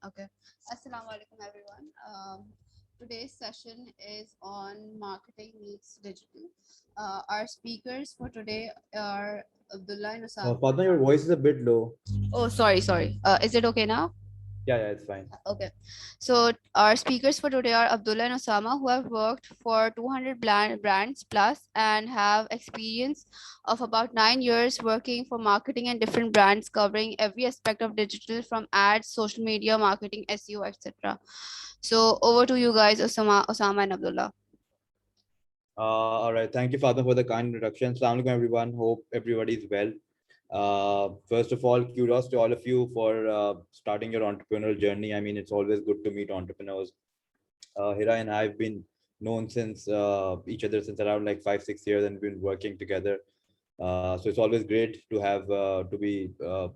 Okay. Assalamu alaikum, everyone. Today's session is on marketing meets digital. Our speakers for today are Abdullah and Osama. Fatma, your voice is a bit low. Oh, sorry. Is it okay now? Yeah, it's fine. Okay. So our speakers for today are Abdullah and Osama, who have worked for 200 brands plus and have experience of about 9 years working for marketing and different brands, covering every aspect of digital from ads, social media, marketing, SEO, etc. So over to you guys, Osama and Abdullah. All right. Thank you, Fatma, for the kind introduction. Assalamu alaikum, everyone. Hope everybody is well. First of all, kudos to all of you for starting your entrepreneurial journey. I mean, it's always good to meet entrepreneurs. Hira and I have been known since each other since around like 5, 6 years, and been working together. So it's always great to have to be uh,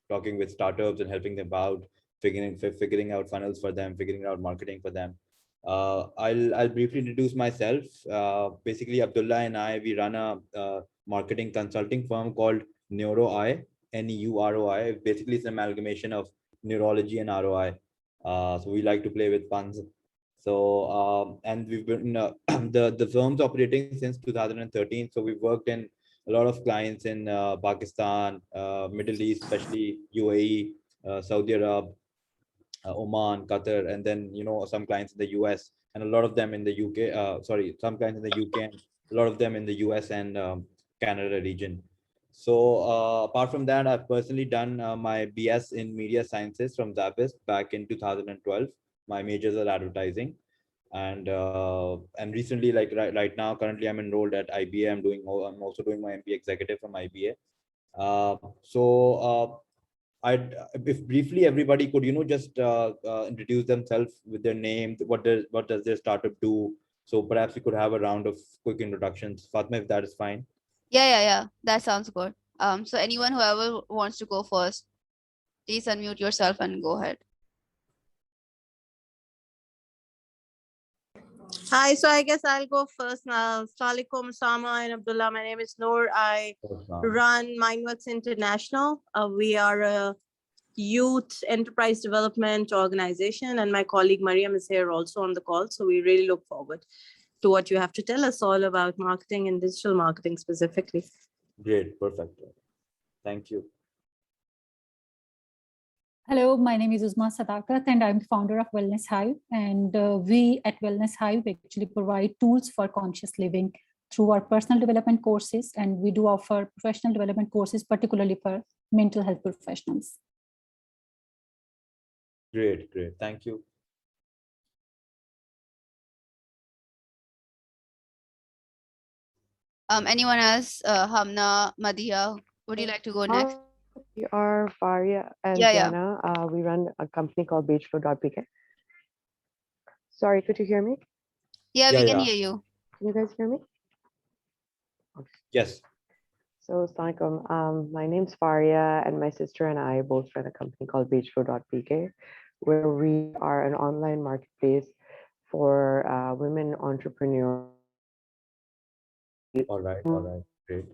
talking with startups and helping them out, figuring out funnels for them, figuring out marketing for them. I'll briefly introduce myself. Basically, Abdullah and I, we run a marketing consulting firm called NeuroI, NEUROI. Basically, it's an amalgamation of neurology and ROI. So we like to play with puns. So and we've been the firm's operating since 2013. So we've worked in a lot of clients in Pakistan, Middle East, especially UAE, Saudi Arab, Oman, Qatar, and then some clients in the US, and a lot of them in the UK. Sorry, some clients in the UK, and a lot of them in the US and Canada region. So apart from that, I've personally done my BS in media sciences from Zabist back in 2012. My majors are advertising, and recently, like right now, currently I'm enrolled at IBA. I'm also doing my MBA executive from IBA. So I'd if briefly everybody could just introduce themselves with their name, what does their startup do? So perhaps we could have a round of quick introductions. Fatma, if that is fine. Yeah. That sounds good. So anyone whoever wants to go first, please unmute yourself and go ahead. Hi, so I guess I'll go first now. Assalamualaikum, Sama and Abdullah. My name is Noor. I run Mindworks International. We are a youth enterprise development organization, and my colleague Mariam is here also on the call. So we really look forward to what you have to tell us all about marketing and digital marketing specifically. Great, perfect. Thank you. Hello, my name is Uzma Sadakat, and I'm the founder of Wellness Hive. And we at Wellness Hive actually provide tools for conscious living through our personal development courses, and we do offer professional development courses, particularly for mental health professionals. Great. Thank you. Anyone else? Hamna, Madhya, would you like to go next? We are Faria and Yeah. Diana. We run a company called BeachFlow.pk. Sorry, could you hear me? Yeah, we can hear you. Can you guys hear me? Yes. So, Assalamualaikum. My name's Faria, and my sister and I both run a company called BeachFlow.pk, where we are an online marketplace for women entrepreneurs. All right. Great.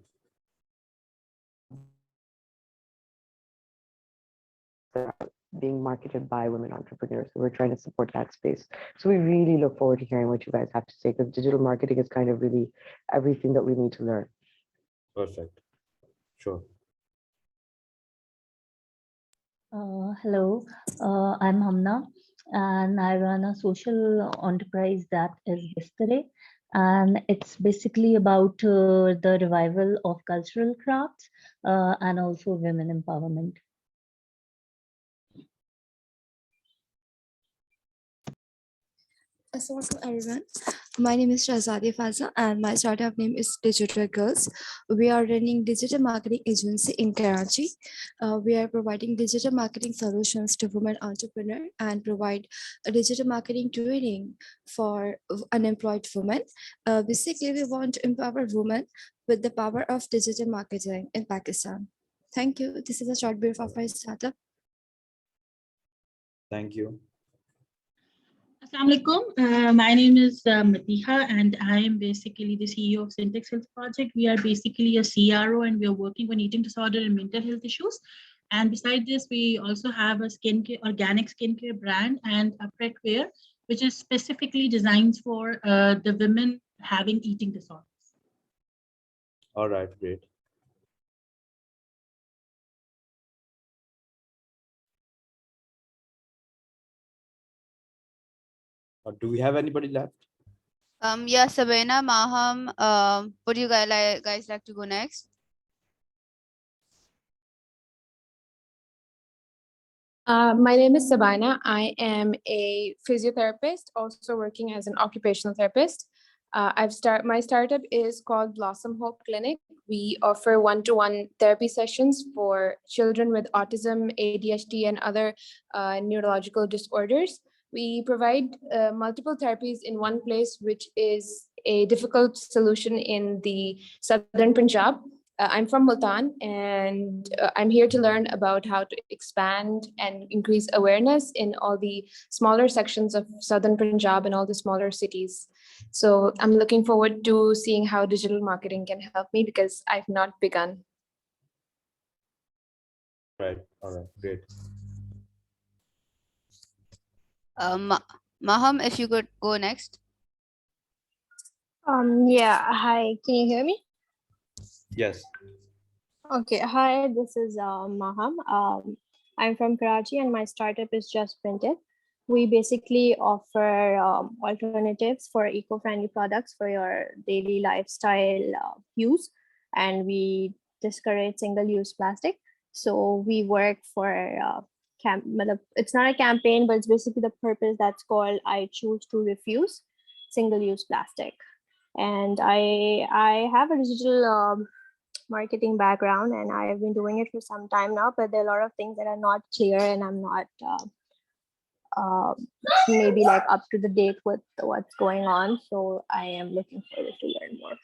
Being marketed by women entrepreneurs. So we're trying to support that space. So we really look forward to hearing what you guys have to say, because digital marketing is kind of really everything that we need to learn. Perfect. Sure. Hello, I'm Hamna, and I run a social enterprise that is Bistare, and it's basically about the revival of cultural crafts and also women empowerment. Assalamualaikum everyone. My name is Shahzadi Faza and my startup name is Digital Girls. We are running digital marketing agency in Karachi. We are providing digital marketing solutions to women entrepreneurs and provide a digital marketing training for unemployed women. Basically, we want to empower women with the power of digital marketing in Pakistan. Thank you. This is a short brief of our startup. Thank you. Assalamualaikum. My name is Matiha, and I am basically the CEO of Syntax Health Project. We are basically a CRO, and we are working on eating disorder and mental health issues. And beside this, we also have a skincare, organic skincare brand and a pet wear, which is specifically designed for the women having eating disorders. All right, great. Do we have anybody left? Yeah, Sabina, Maham, would you guys like to go next? My name is Sabina. I am a physiotherapist, also working as an occupational therapist. My startup is called Blossom Hope Clinic. We offer one-to-one therapy sessions for children with autism, ADHD, and other neurological disorders. We provide multiple therapies in one place, which is a difficult solution in the southern Punjab. I'm from Multan, and I'm here to learn about how to expand and increase awareness in all the smaller sections of southern Punjab and all the smaller cities. So I'm looking forward to seeing how digital marketing can help me because I've not begun. Right. All right, great. Maham, if you could go next. Yeah, hi, can you hear me? Yes. Okay, hi, this is Maham. I'm from Karachi and my startup is Just Printed. We basically offer alternatives for eco-friendly products for your daily lifestyle use, and we discourage single-use plastic. So we work for it's not a campaign, but it's basically the purpose that's called I choose to refuse single-use plastic. And I have a digital marketing background and I've been doing it for some time now, but there are a lot of things that are not clear and I'm not maybe like up to the date with what's going on. So I am looking forward to learn more.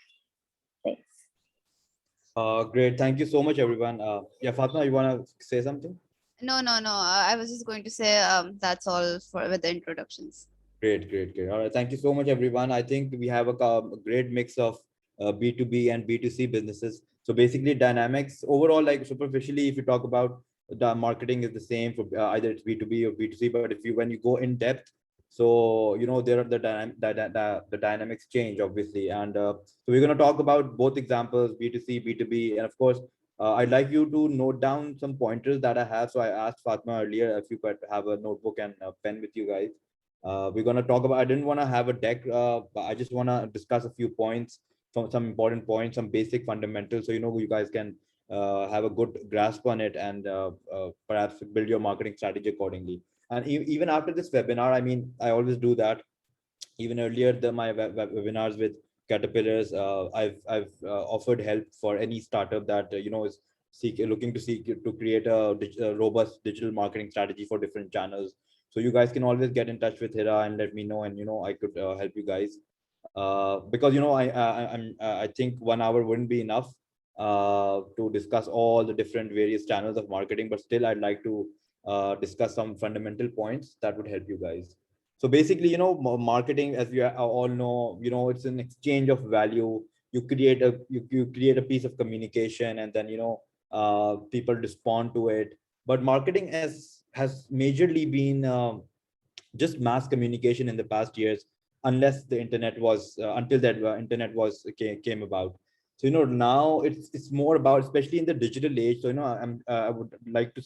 Thanks. Great. Thank you so much, everyone. Yeah, Fatma, you want to say something? No. I was just going to say that's all for with the introductions. Great. All right. Thank you so much, everyone. I think we have a great mix of B2B and B2C businesses. So basically dynamics overall, like superficially, if you talk about the marketing is the same for either it's B2B or B2C, but when you go in depth, so, there are the dynamics change, obviously. And so we're going to talk about both examples, B2C, B2B. And of course, I'd like you to note down some pointers that I have. So I asked Fatma earlier if you could have a notebook and a pen with you guys. We're going to talk about, I didn't want to have a deck, but I just want to discuss a few points, some important points, some basic fundamentals. So, you guys can have a good grasp on it and perhaps build your marketing strategy accordingly. And even after this webinar, I mean, I always do that. Even earlier, my webinars with Caterpillars, I've offered help for any startup that, is looking to create a robust digital marketing strategy for different channels. So you guys can always get in touch with Hira and let me know, and I could help you guys. Because I think 1 hour wouldn't be enough to discuss all the different various channels of marketing, but still I'd like to discuss some fundamental points that would help you guys. So basically, marketing, as you all know, it's an exchange of value. You create a piece of communication, and then people respond to it. But marketing has majorly been just mass communication in the past years, unless the internet was until that internet was came about. So now it's more about, especially in the digital age. So I would like to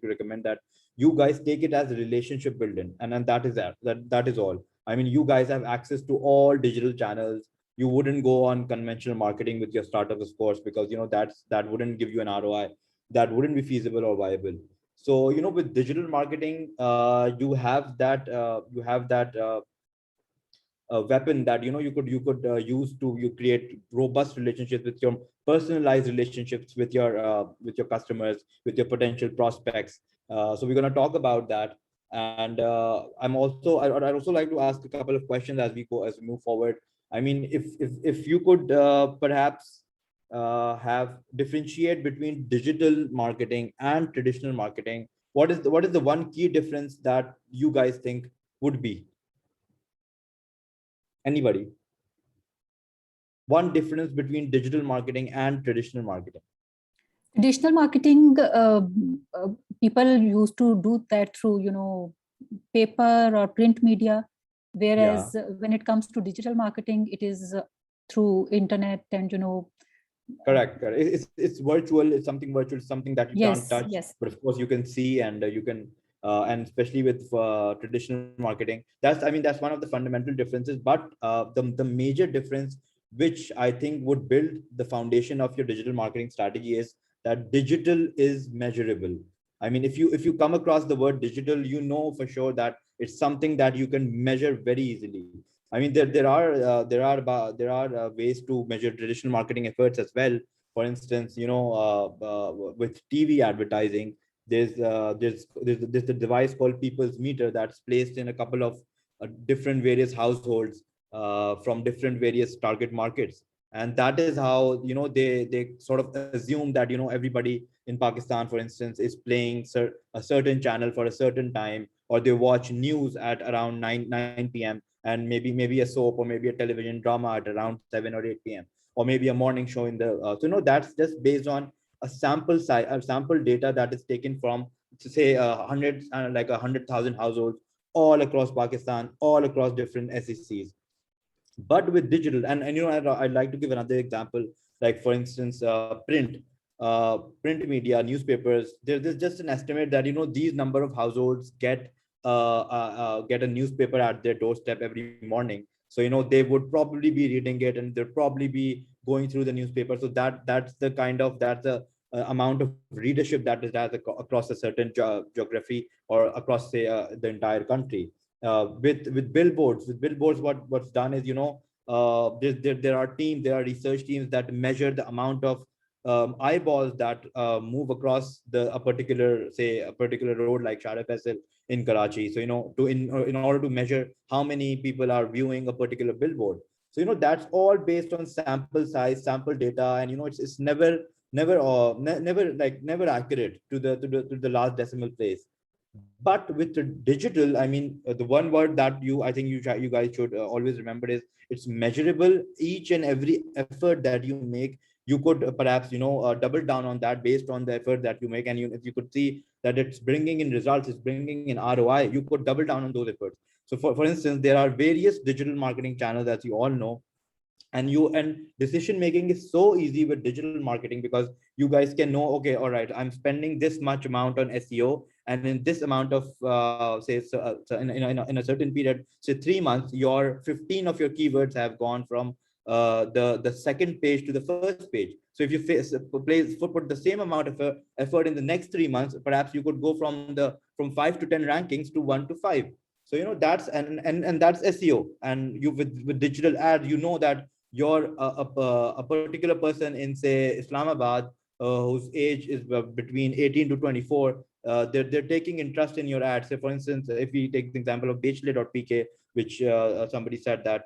recommend that you guys take it as a relationship building, and that is all. I mean, you guys have access to all digital channels. You wouldn't go on conventional marketing with your startup, of course, because that wouldn't give you an ROI, that wouldn't be feasible or viable. So with digital marketing, you have that weapon that you could use to create robust relationships with your personalized relationships with your customers, with your potential prospects. So we're going to talk about that. And I'd also like to ask a couple of questions as we move forward. I mean, if you could perhaps have differentiate between digital marketing and traditional marketing, what is the one key difference that you guys think would be? Anybody? One difference between digital marketing and traditional marketing? Traditional marketing, people used to do that through, paper or print media. Whereas when it comes to digital marketing, it is through internet and, Correct. It's virtual. It's something virtual, something that you can't touch. Yes. But of course, you can see, and you can, and especially with traditional marketing, that's one of the fundamental differences. But the major difference, which I think would build the foundation of your digital marketing strategy, is that digital is measurable. I mean, if you come across the word digital, you know for sure that it's something that you can measure very easily. I mean, there are ways to measure traditional marketing efforts as well. For instance, with TV advertising, there's a device called People's Meter that's placed in a couple of different various households from different various target markets, and that is how they sort of assume that everybody in Pakistan, for instance, is playing a certain channel for a certain time, or they watch news at around 9 p.m. and maybe a soap or maybe a television drama at around 7 or 8 p.m. or maybe a morning show in the that's just based on a sample size, a sample data that is taken from, to say, 100,000 households all across Pakistan, all across different SECs. But with digital, and I'd like to give another example, like for instance, print media, newspapers. There's just an estimate that these number of households get a newspaper at their doorstep every morning. So they would probably be reading it, and they'll probably be going through the newspaper. So that's the amount of readership that is across a certain geography, or across, say, the entire country. With billboards, what's done is there are research teams that measure the amount of eyeballs that move across a particular road like Shara Faisal in Karachi. So in order to measure how many people are viewing a particular billboard. So that's all based on sample size, sample data, and it's never accurate to the last decimal place. But with the digital, I mean, the one word that I think you guys should always remember is it's measurable. Each and every effort that you make, you could perhaps double down on that based on the effort that you make, and if you could see that it's bringing in results, it's bringing in ROI, you could double down on those efforts. So for instance, there are various digital marketing channels, as you all know, and decision making is so easy with digital marketing, because you guys can know, okay, all right, I'm spending this much amount on SEO, and in this amount of in a certain period, say 3 months, your 15 of your keywords have gone from the second page to the first page. So if you put the same amount of effort in the next 3 months, perhaps you could go from 5 to 10 rankings to 1 to 5. So that's and that's SEO. And you with digital ads, that you're a particular person in, say, Islamabad, whose age is between 18 to 24. They're taking interest in your ads. So for instance, if we take the example of Bechle.pk, which somebody said that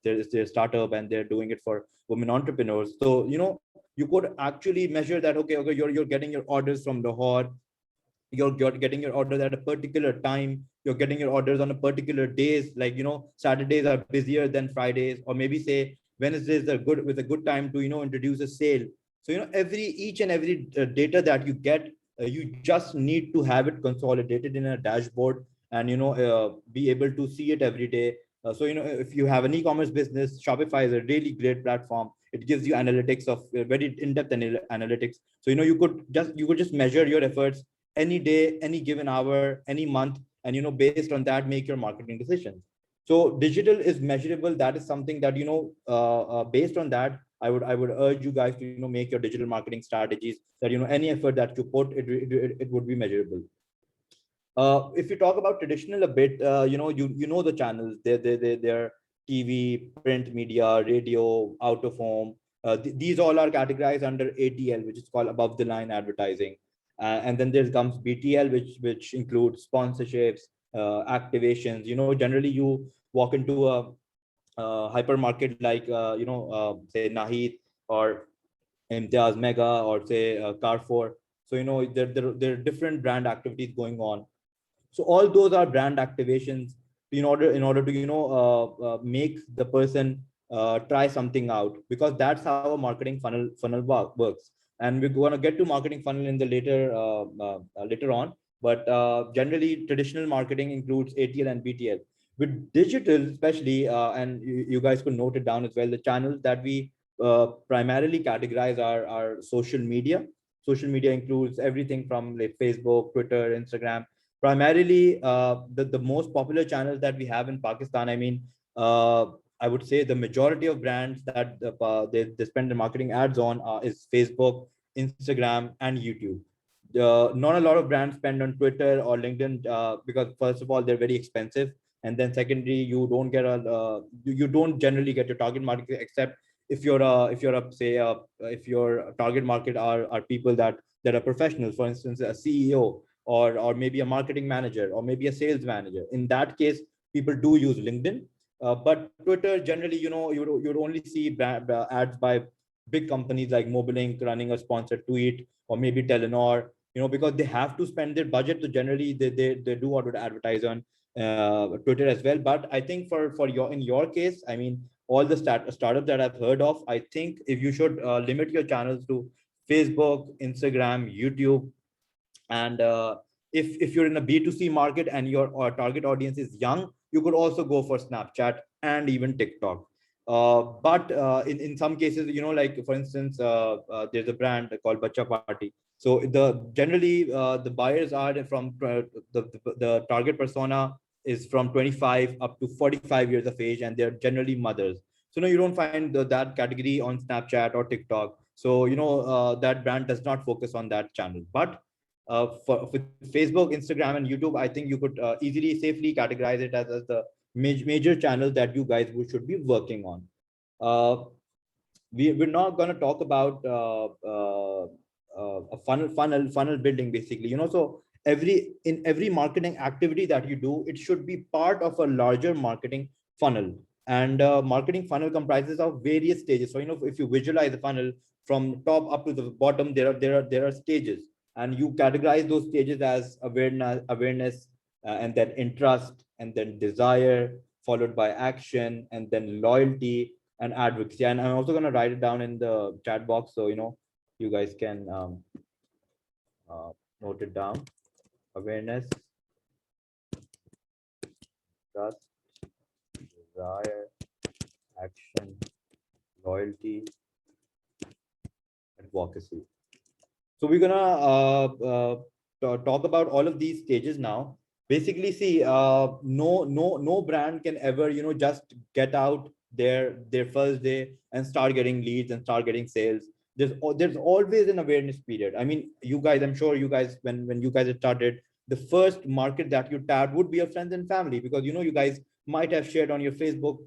it's their startup and they're doing it for women entrepreneurs. So you could actually measure that, okay, you're getting your orders from Lahore, you're getting your orders at a particular time, you're getting your orders on a particular days, like Saturdays are busier than Fridays, or maybe say Wednesdays are a good time to introduce a sale. So each and every data that you get, you just need to have it consolidated in a dashboard, and be able to see it every day. So if you have an e-commerce business, Shopify is a really great platform. It gives you analytics of very in-depth analytics. So you could just measure your efforts any day, any given hour, any month, and based on that, make your marketing decisions. So digital is measurable. That is something that based on that, I would urge you guys to make your digital marketing strategies, that any effort that you put, it would be measurable. If you talk about traditional a bit, the channels, they're TV, print media, radio, out of home. These all are categorized under ATL, which is called above the line advertising. And then there comes BTL, which includes sponsorships, activations. Generally you walk into a hypermarket like say Nahid or Imtiaz Mega, or say Carrefour. So there are different brand activities going on. So all those are brand activations in order to make the person try something out, because that's how a marketing funnel works. And we're going to get to marketing funnel in the later on. But generally, traditional marketing includes ATL and BTL. With digital, especially, and you guys could note it down as well, the channels that we primarily categorize are social media. Social media includes everything from like Facebook, Twitter, Instagram. Primarily, the most popular channels that we have in Pakistan, I mean, I would say the majority of brands that they spend their marketing ads on is Facebook, Instagram, and YouTube. Not a lot of brands spend on Twitter or LinkedIn because first of all, they're very expensive. And then secondly, you don't get you don't generally get your target market, except if you're if your target market are people that are professionals, for instance, a CEO or maybe a marketing manager or maybe a sales manager. In that case, people do use LinkedIn. But Twitter, generally, you'd only see ads by big companies like Mobilink running a sponsored tweet, or maybe Telenor, because they have to spend their budget. So generally, they do want to advertise on Twitter as well. But I think in your case, I mean, all the startups that I've heard of, I think if you should limit your channels to Facebook, Instagram, YouTube, and if you're in a B2C market and your target audience is young, you could also go for Snapchat and even TikTok. But in some cases, like for instance, there's a brand called Bacha Party. So generally the buyers are from the target persona is from 25 up to 45 years of age, and they're generally mothers. So no, you don't find that category on Snapchat or TikTok. So that brand does not focus on that channel. But for Facebook, Instagram, and YouTube, I think you could easily, safely categorize it as the major channels that you guys should be working on. We're not going to talk about a funnel building, basically. So in every marketing activity that you do, it should be part of a larger marketing funnel. And marketing funnel comprises of various stages. So if you visualize the funnel from top up to the bottom, there are stages, and you categorize those stages as awareness, and then interest, and then desire, followed by action, and then loyalty and advocacy. And I'm also going to write it down in the chat box, so you guys can note it down. Awareness, trust, desire, action, loyalty, advocacy. So we're gonna talk about all of these stages now. Basically, see, no brand can ever just get out their first day and start getting leads and start getting sales. There's always an awareness period. I mean, you guys, I'm sure you guys, when you guys started, the first market that you tapped would be your friends and family, because you guys might have shared on your Facebook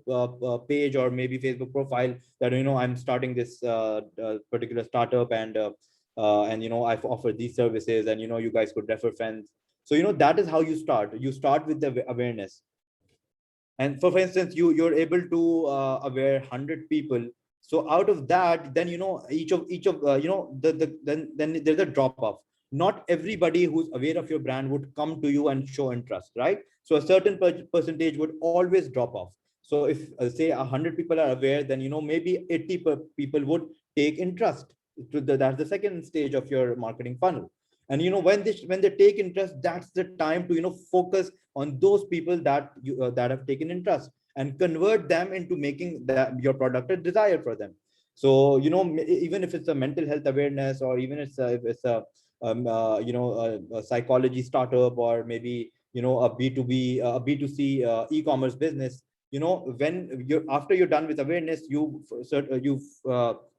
page or maybe Facebook profile that I'm starting this particular startup, and I've offered these services, and you guys could refer friends. So that is how you start. You start with the awareness. And for instance, you're able to aware 100 people. So out of that, then each of then there's a drop off. Not everybody who's aware of your brand would come to you and show interest, right? So a certain percentage would always drop off. So if say 100 people are aware, then maybe 80 people would take interest. That's the second stage of your marketing funnel. And when they take interest, that's the time to focus on those people that that have taken interest, and convert them into making your product a desire for them. So even if it's a mental health awareness, or even if it's a a psychology startup, or maybe a B2B a B2C e-commerce business, when after you're done with awareness, you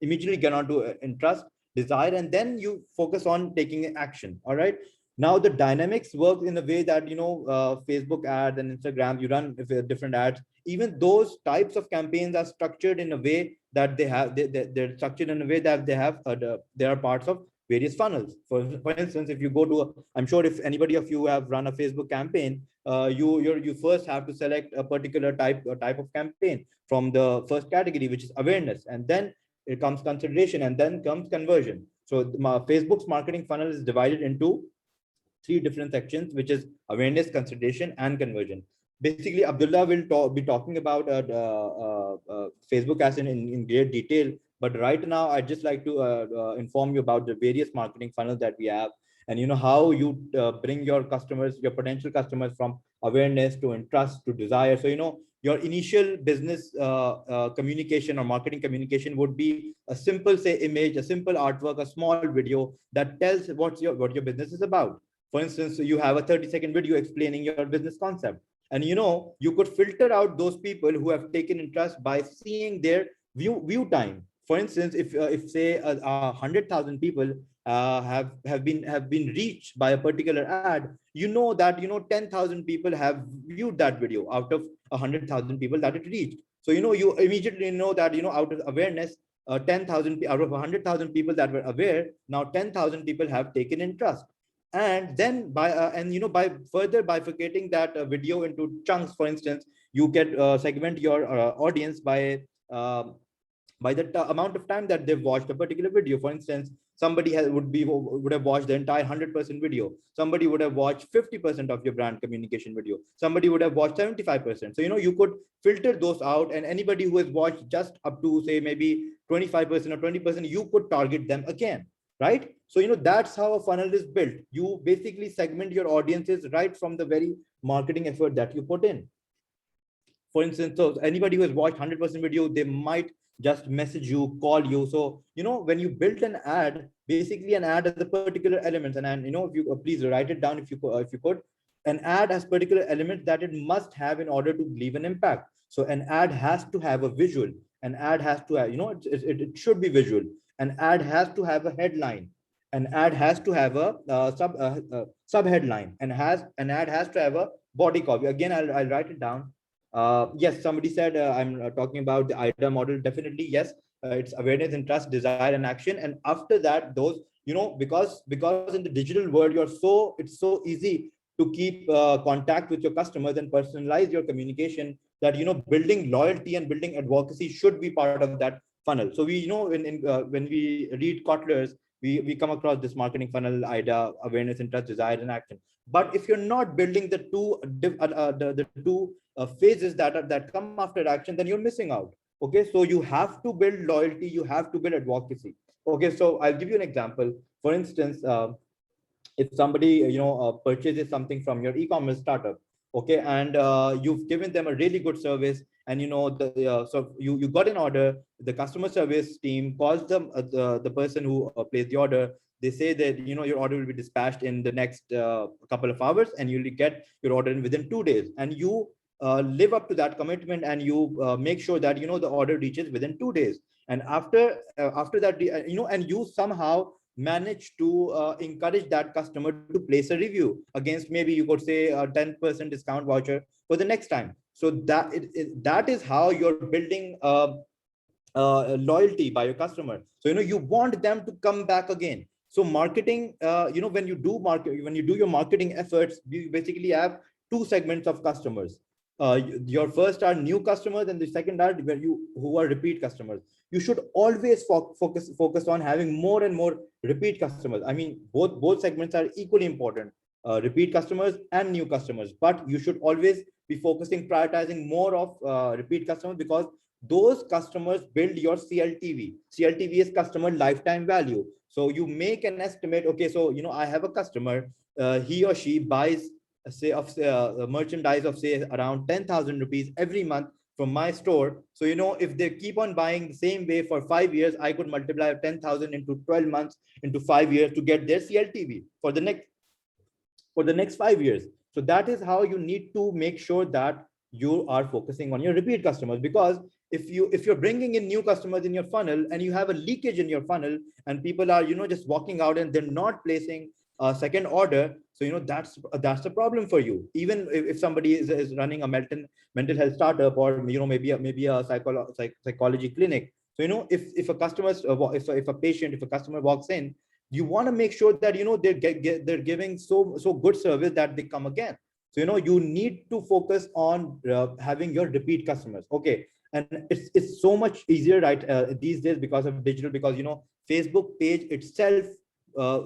immediately get on to interest, desire, and then you focus on taking action. All right, now the dynamics work in a way that Facebook ads and Instagram, you run different ads. Even those types of campaigns are structured in a way that they're structured in a way that they are parts of various funnels. For instance, if you go to I'm sure if anybody of you have run a Facebook campaign, you first have to select a particular type of campaign from the first category, which is awareness, and then it comes consideration, and then comes conversion. So Facebook's marketing funnel is divided into 3 different sections, which is awareness, consideration, and conversion. Basically, Abdullah will be talking about Facebook ads in great detail But right now, I'd just like to inform you about the various marketing funnels that we have, and how you bring your customers, your potential customers, from awareness to interest to desire. So your initial business communication or marketing communication would be a simple, say, image, a simple artwork, a small video that tells what your business is about. For instance, you have a 30-second video explaining your business concept, and you could filter out those people who have taken interest by seeing their view time. For instance, if say 100,000 people have been reached by a particular ad, that 10,000 people have viewed that video out of 100,000 people that it reached. So you immediately know that out of awareness, 10,000 out of 100,000 people that were aware, now 10,000 people have taken interest. And then by further bifurcating that video into chunks, for instance, you can segment your audience by the amount of time that they've watched a particular video. For instance, somebody would have watched the entire 100% video. Somebody would have watched 50% of your brand communication video. Somebody would have watched 75%. So you could filter those out, and anybody who has watched just up to, say, maybe 25% or 20%, you could target them again, right? So that's how a funnel is built. You basically segment your audiences right from the very marketing effort that you put in. For instance, so anybody who has watched 100% video, they might just message you, call you. So when you build an ad, basically an ad has the particular elements, and if you please write it down if you could. An ad has particular elements that it must have in order to leave an impact. So an ad has to have a visual. An ad has to have, it should be visual. An ad has to have a headline. An ad has to have a sub headline, and an ad has to have a body copy. Again, I'll write it down. Yes, somebody said I'm talking about the IDA model. Definitely, yes. It's awareness, interest, desire, and action. And after that, those, because in the digital world, it's so easy to keep contact with your customers and personalize your communication, that building loyalty and building advocacy should be part of that funnel. So we when we read Kotler's, we come across this marketing funnel: IDA, awareness, interest, desire, and action. But if you're not building the two phases that come after action, then you're missing out. Okay, so you have to build loyalty, you have to build advocacy. Okay, so I'll give you an example. For instance, if somebody purchases something from your e-commerce startup, okay, and you've given them a really good service, and so you got an order, the customer service team calls them the person who placed the order. They say that your order will be dispatched in the next couple of hours, and you'll get your order in within 2 days, and you live up to that commitment, and you make sure that the order reaches within 2 days. And after that, and you somehow manage to encourage that customer to place a review against, maybe you could say, a 10% discount voucher for the next time. So that is how you're building loyalty by your customer. So you want them to come back again. So marketing, when you do your marketing efforts, you basically have two segments of customers. Your first are new customers, and the second are who are repeat customers. You should always focus on having more and more repeat customers. I mean, both segments are equally important, repeat customers and new customers. But you should always be prioritizing more of repeat customers, because those customers build your CLTV. CLTV is customer lifetime value. So you make an estimate. Okay, so I have a customer, he or she buys merchandise of, say, around 10,000 rupees every month from my store. So if they keep on buying the same way for 5 years, I could multiply 10,000 into 12 months into 5 years to get their CLTV for the next 5 years. So that is how you need to make sure that you are focusing on your repeat customers. Because if you're bringing in new customers in your funnel, and you have a leakage in your funnel, and people are just walking out and they're not placing a second order, so that's a problem for you. Even if somebody is running a mental health startup, or maybe a psychology clinic. So if a customer, if a patient, if a customer walks in, you want to make sure that they're giving so good service that they come again. So you need to focus on having your repeat customers. Okay, and it's so much easier, right, these days, because of digital, because Facebook page itself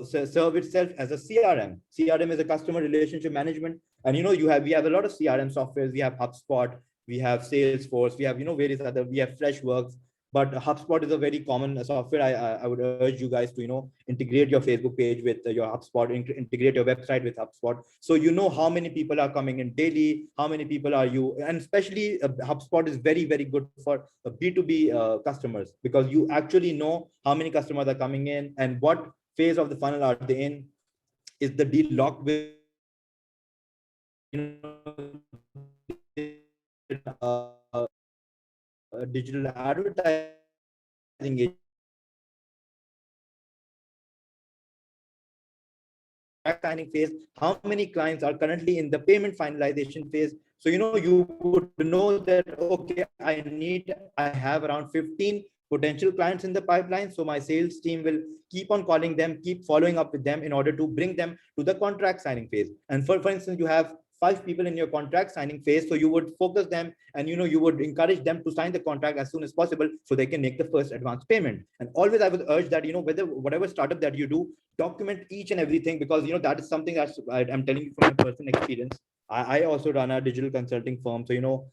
serve itself as a CRM. CRM is a customer relationship management, and we have a lot of CRM softwares. We have HubSpot, we have Salesforce, we have various other, we have Freshworks. but HubSpot is a very common software. I would urge you guys to, you know, integrate your Facebook page with your HubSpot, integrate your website with HubSpot, so you know how many people are coming in daily, how many people are you, and especially HubSpot is very, very good for B2B customers, because you actually know how many customers are coming in and what phase of the funnel are they in. Is the deal locked with, you know, digital advertising signing phase, how many clients are currently in the payment finalization phase. So, you know, you would know that, okay, I have around 15 potential clients in the pipeline. So my sales team will keep on calling them, keep following up with them in order to bring them to the contract signing phase. And for instance, you have 5 people in your contract signing phase. So you would focus them and, you know, you would encourage them to sign the contract as soon as possible so they can make the first advance payment. And always I would urge that, you know, whatever startup that you do, document each and everything, because, you know, that is something that I'm telling you from my personal experience. I also run a digital consulting firm. So, you know,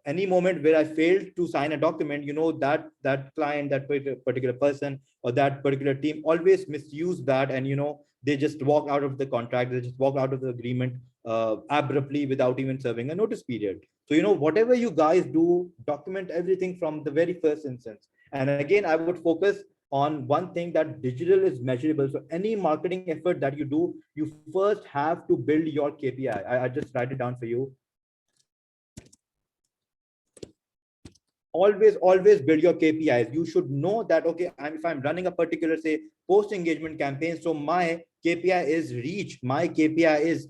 any moment where I failed to sign a document, you know, that client, that particular person or that particular team always misuse that, and, you know, they just walk out of the contract, they just walk out of the agreement abruptly without even serving a notice period. So, you know, whatever you guys do, document everything from the very first instance. And again, I would focus on one thing, that digital is measurable. So any marketing effort that you do, you first have to build your KPI. I just write it down for you. Always build your KPIs. You should know that, okay, if I'm running a particular, say, post engagement campaign, so my KPI is reach, my KPI is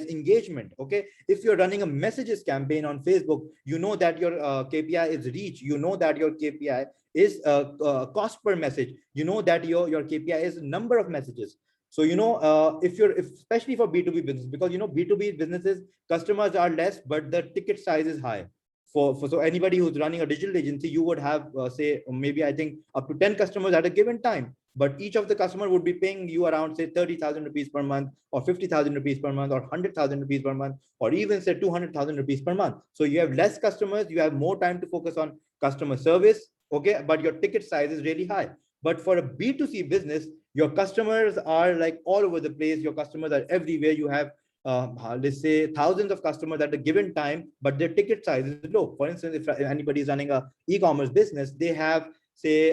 engagement. Okay, if you're running a messages campaign on Facebook, you know that your KPI is reach, you know that your KPI is cost per message, you know that your KPI is number of messages. So, you know, especially for B2B business, because, you know, B2B businesses, customers are less, but the ticket size is high. So anybody who's running a digital agency, you would have say maybe I think up to 10 customers at a given time, but each of the customer would be paying you around, say, 30,000 rupees per month, or 50,000 rupees per month, or 100,000 rupees per month, or even say 200,000 rupees per month. So you have less customers, you have more time to focus on customer service. Okay, but your ticket size is really high. But for a B2C business, your customers are like all over the place, your customers are everywhere. You have let's say thousands of customers at a given time, but their ticket size is low. For instance, if anybody is running a e-commerce business, they have, say,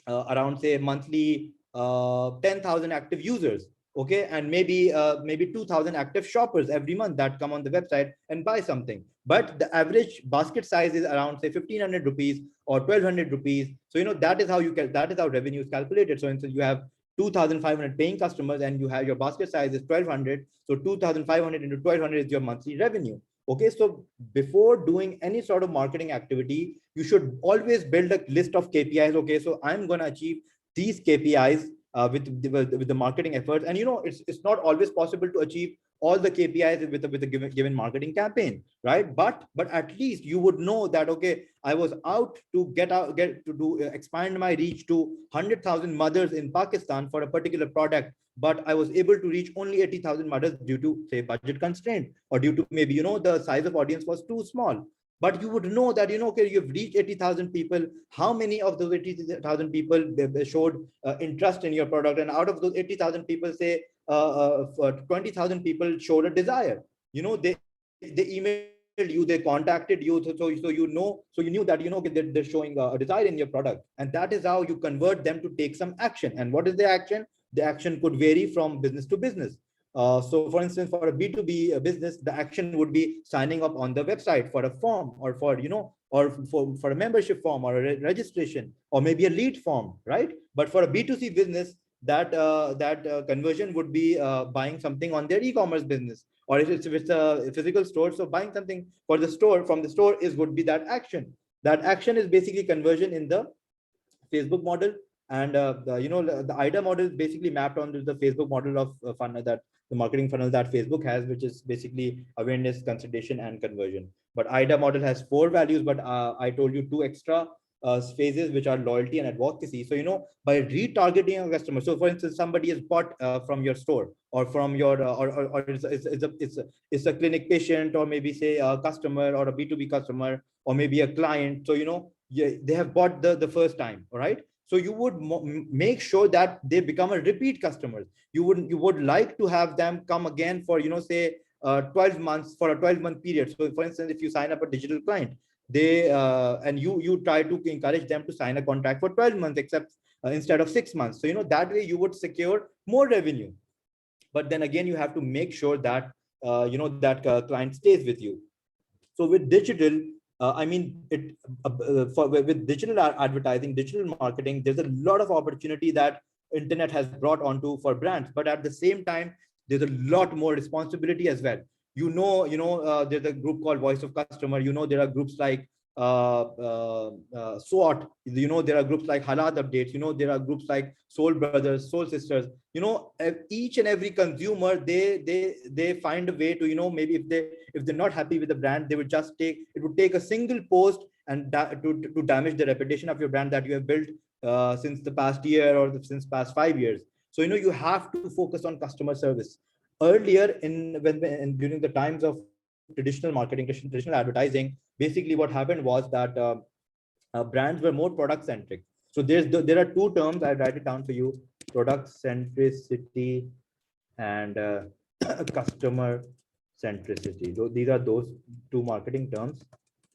around, say, monthly 10,000 active users. Okay, and maybe 2,000 active shoppers every month that come on the website and buy something. But the average basket size is around, say, 1,500 rupees or 1,200 rupees. So, you know, that is how revenue is calculated. So instead, you have 2,500 paying customers and you have your basket size is 1,200. So 2,500 into 1,200 is your monthly revenue. Okay, so before doing any sort of marketing activity, you should always build a list of KPIs. Okay, so I'm going to achieve these KPIs with the marketing efforts. And, you know, it's not always possible to achieve all the KPIs with a given marketing campaign, right? But at least you would know that, okay, I was out to expand my reach to 100,000 mothers in Pakistan for a particular product, but I was able to reach only 80,000 mothers due to, say, budget constraint, or due to maybe, you know, the size of audience was too small. But you would know that, you know, okay, you've reached 80,000 people. How many of those 80,000 people showed interest in your product? And out of those 80,000 people, say, 20,000 people showed a desire. You know, they emailed you, they contacted you, so you knew that, you know, they're showing a desire in your product, and that is how you convert them to take some action. And what is the action? The action could vary from business to business. So for instance, for a B2B business, the action would be signing up on the website for a form, or for, you know, or for a membership form, or a registration, or maybe a lead form, right? But for a B2C business, that conversion would be buying something on their e-commerce business, or if it's a physical store, so buying something for the store, from the store would be that action. That action is basically conversion in the Facebook model. And the IDA model is basically mapped onto the Facebook model of funnel, that the marketing funnel that Facebook has, which is basically awareness, consideration, and conversion. But IDA model has 4 values, but I told you 2 extra. phases, which are loyalty and advocacy. So, by retargeting a customer, so for instance, somebody is bought from your store or from your, or it's a clinic patient, or maybe say a customer or a B2B customer, or maybe a client. So, they have bought the first time, all right? So you would make sure that they become a repeat customers. You would like to have them come again for, say, 12 months, for a 12-month period. So for instance, if you sign up a digital client, they and you try to encourage them to sign a contract for 12 months, except instead of 6 months. So that way you would secure more revenue. But then again, you have to make sure that that client stays with you. So with digital, with digital advertising, digital marketing, there's a lot of opportunity that internet has brought onto for brands. But at the same time, there's a lot more responsibility as well. There's a group called Voice of Customer. There are groups like SWOT. There are groups like Halat Updates. There are groups like Soul Brothers, Soul Sisters. Each and every consumer, they find a way to, maybe if they're not happy with the brand, they would just it would take a single post and to damage the reputation of your brand that you have built since the past year or since past 5 years. So you have to focus on customer service. Earlier, during the times of traditional marketing, traditional advertising, basically what happened was that brands were more product centric. So there are two terms. I write it down for you: product centricity and customer centricity. These are those two marketing terms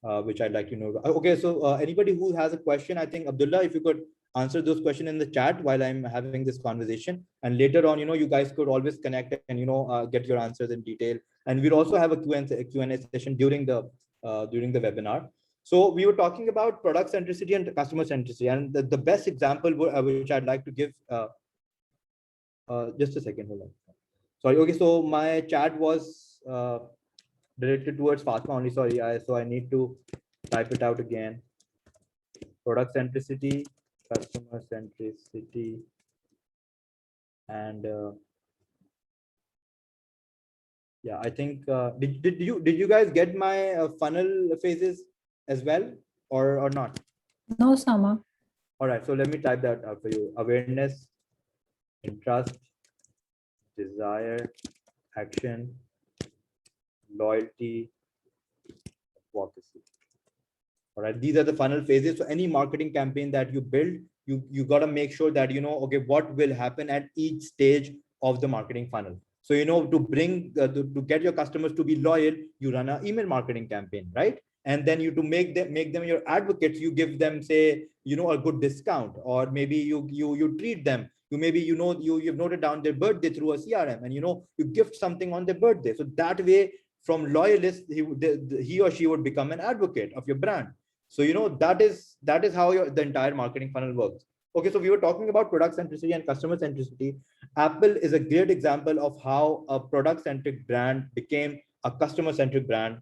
which I'd like to know. Okay, so anybody who has a question, I think Abdullah, if you could answer those questions in the chat while I'm having this conversation, and later on, you guys could always connect and get your answers in detail. And we'll also have a Q&A session during the webinar. So we were talking about product centricity and customer centricity, and the best example which I'd like to give. Just a second, hold on. Sorry. Okay, so my chat was directed towards Fatma only. Sorry, so I need to type it out again. Product centricity, customer centricity, and yeah, I think did you guys get my funnel phases as well, or not? No, Sama. All right, so let me type that out for you: awareness, interest, desire, action, loyalty, advocacy. All right, these are the funnel phases. So any marketing campaign that you build, you got to make sure that okay, what will happen at each stage of the marketing funnel. So to bring to get your customers to be loyal, you run an email marketing campaign, right? And then to make them your advocates, you give them, say, a good discount, or maybe you treat them. You've noted down their birthday through a CRM, and you gift something on their birthday. So that way, from loyalist, he or she would become an advocate of your brand. So that is how the entire marketing funnel works. Okay, so we were talking about product centricity and customer centricity. Apple is a great example of how a product centric brand became a customer centric brand.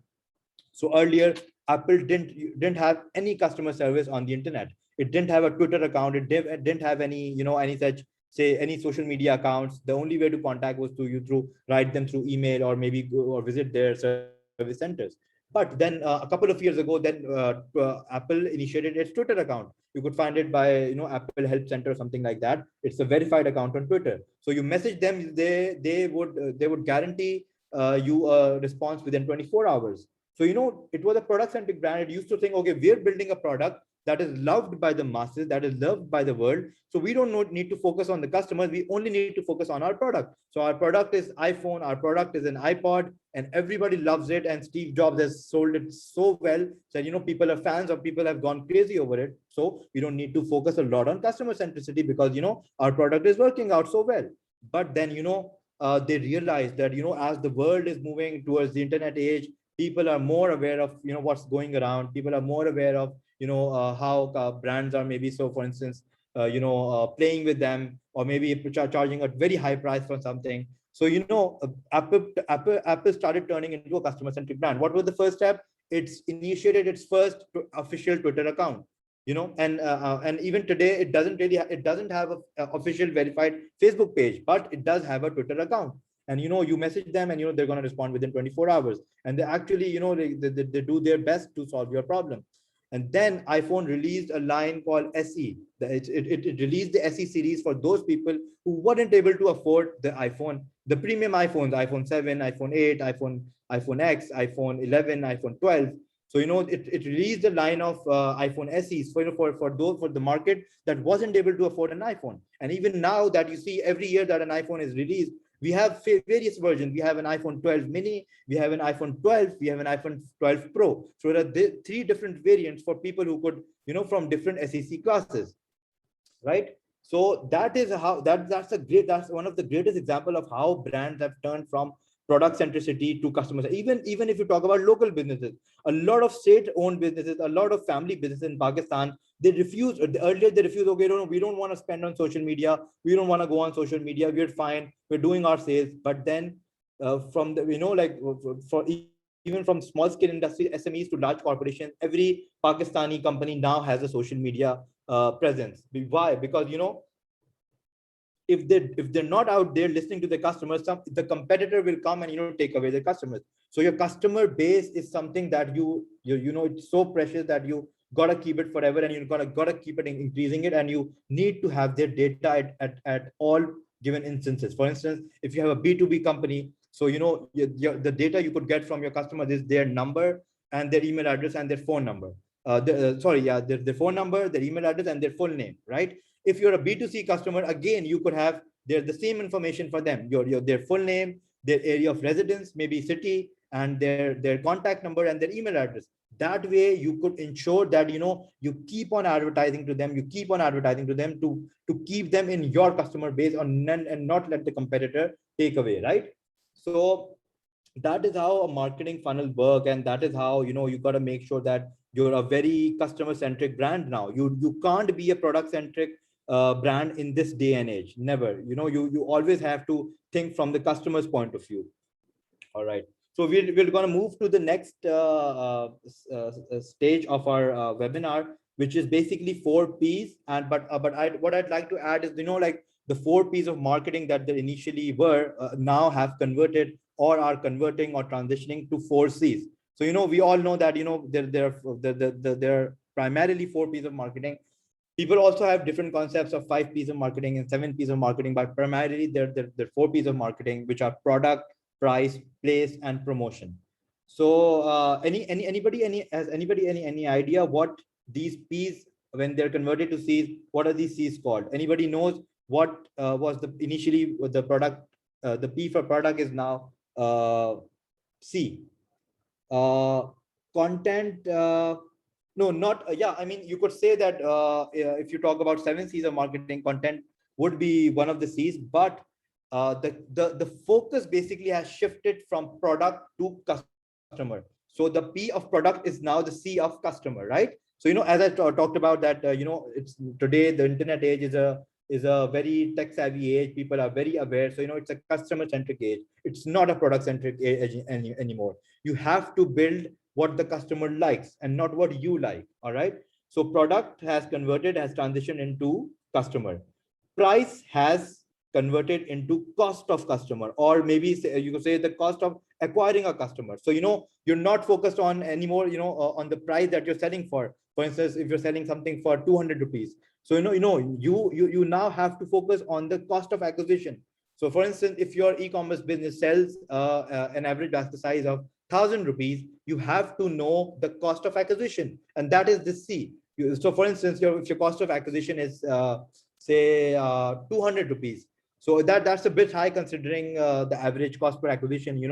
So earlier, Apple didn't have any customer service on the internet. It didn't have a Twitter account. It didn't have any any such, say, any social media accounts. The only way to contact was to write them through email, or maybe go or visit their service centers. But then a couple of years ago, then Apple initiated its Twitter account. You could find it by Apple Help Center or something like that. It's a verified account on Twitter. So you message them, they would guarantee you a response within 24 hours. So it was a product-centric brand. It used to think, okay, we're building a product that is loved by the masses, that is loved by the world. So we don't need to focus on the customers. We only need to focus on our product. So our product is iPhone, our product is an iPod, and everybody loves it. And Steve Jobs has sold it so well that, people are fans, or people have gone crazy over it. So we don't need to focus a lot on customer centricity, because, our product is working out so well. But then, they realized that, as the world is moving towards the internet age, people are more aware of, what's going around. People are more aware of, how brands are maybe, so for instance, playing with them, or maybe charging a very high price for something. So, Apple started turning into a customer-centric brand. What was the first step? It's initiated its first official Twitter account, and even today, it doesn't have an official verified Facebook page, but it does have a Twitter account. And you message them, and they're going to respond within 24 hours. And they actually, they do their best to solve your problem. And then iPhone released a line called SE. It released the SE series for those people who weren't able to afford the iPhone, the premium iPhones, iPhone 7, iPhone 8, iPhone X, iPhone 11, iPhone 12. So, it released the line of iPhone SEs for the market that wasn't able to afford an iPhone. And even now that you see every year that an iPhone is released, we have various versions. We have an iPhone 12 mini, we have an iPhone 12, we have an iPhone 12 Pro. So there are three different variants for people who could, from different SEC classes, right? So that is how that's one of the greatest example of how brands have turned from product centricity to customers. Even if you talk about local businesses, a lot of state-owned businesses, a lot of family businesses in Pakistan, they refuse. Earlier they refused. Okay, we don't want to spend on social media. We don't want to go on social media. We're fine. We're doing our sales. But then, from the even from small scale industry SMEs to large corporations, every Pakistani company now has a social media presence. Why? Because if they're not out there listening to the customers, the competitor will come and take away the customers. So your customer base is something that it's so precious that you gotta keep it forever, and you gotta keep it increasing it, and you need to have their data at all given instances. For instance, if you have a B2B company, so the data you could get from your customers is their number and their email address and their phone number. Their phone number, their email address, and their full name, right? If you're a B2C customer, again, you could have the same information for them, their full name, their area of residence, maybe city, and their contact number and their email address. That way you could ensure that you keep on advertising to them, to keep them in your customer base, and not let the competitor take away, right? So that is how a marketing funnel work, and that is how you got to make sure that you're a very customer centric brand. Now you can't be a product centric brand in this day and age. Never. You always have to think from the customer's point of view. All right, so we're going to move to the next stage of our webinar, which is basically 4 P's. And what I'd like to add is like the 4 P's of marketing that they initially were now have converted or are converting or transitioning to 4 C's. So we all know that there are primarily 4 P's of marketing. People also have different concepts of 5 P's of marketing and 7 P's of marketing, but primarily there are 4 P's of marketing, which are product, price, place, and promotion. So has anybody any idea what these P's, when they're converted to C's, what are these C's called? Anybody knows what was initially the product? The P for product is now C. Content. No, not yeah. I mean, you could say that if you talk about 7 C's of marketing, content would be one of the C's, but the focus basically has shifted from product to customer. So the P of product is now the C of customer, right? So as I talked about that, it's today the internet age is a very tech savvy age. People are very aware. So it's a customer centric age. It's not a product centric age anymore. You have to build what the customer likes and not what you like. All right. So product has transitioned into customer. Price has converted into cost of customer, or maybe you could say the cost of acquiring a customer. So you're not focused on anymore on the price that you're selling for. For instance, if you're selling something for 200 rupees, so you now have to focus on the cost of acquisition. So for instance, if your e-commerce business sells an average basket size of 1,000 rupees, you have to know the cost of acquisition, and that is the C. So for instance, if your cost of acquisition is say 200 rupees, so that's a bit high considering the average cost per acquisition.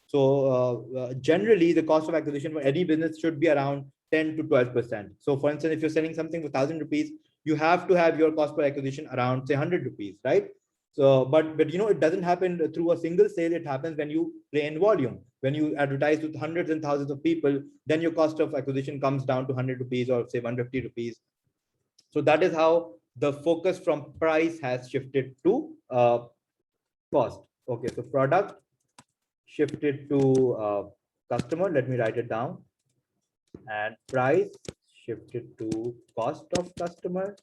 So generally the cost of acquisition for any business should be around 10 to 12%. So for instance, if you're selling something for 1,000 rupees, you have to have your cost per acquisition around say 100 rupees, right? So but it doesn't happen through a single sale. It happens when you play in volume. When you advertise to hundreds and thousands of people, then your cost of acquisition comes down to 100 rupees or say 150 rupees. So that is how the focus from price has shifted to cost. Okay, so product shifted to customer. Let me write it down. And price shifted to cost of customer.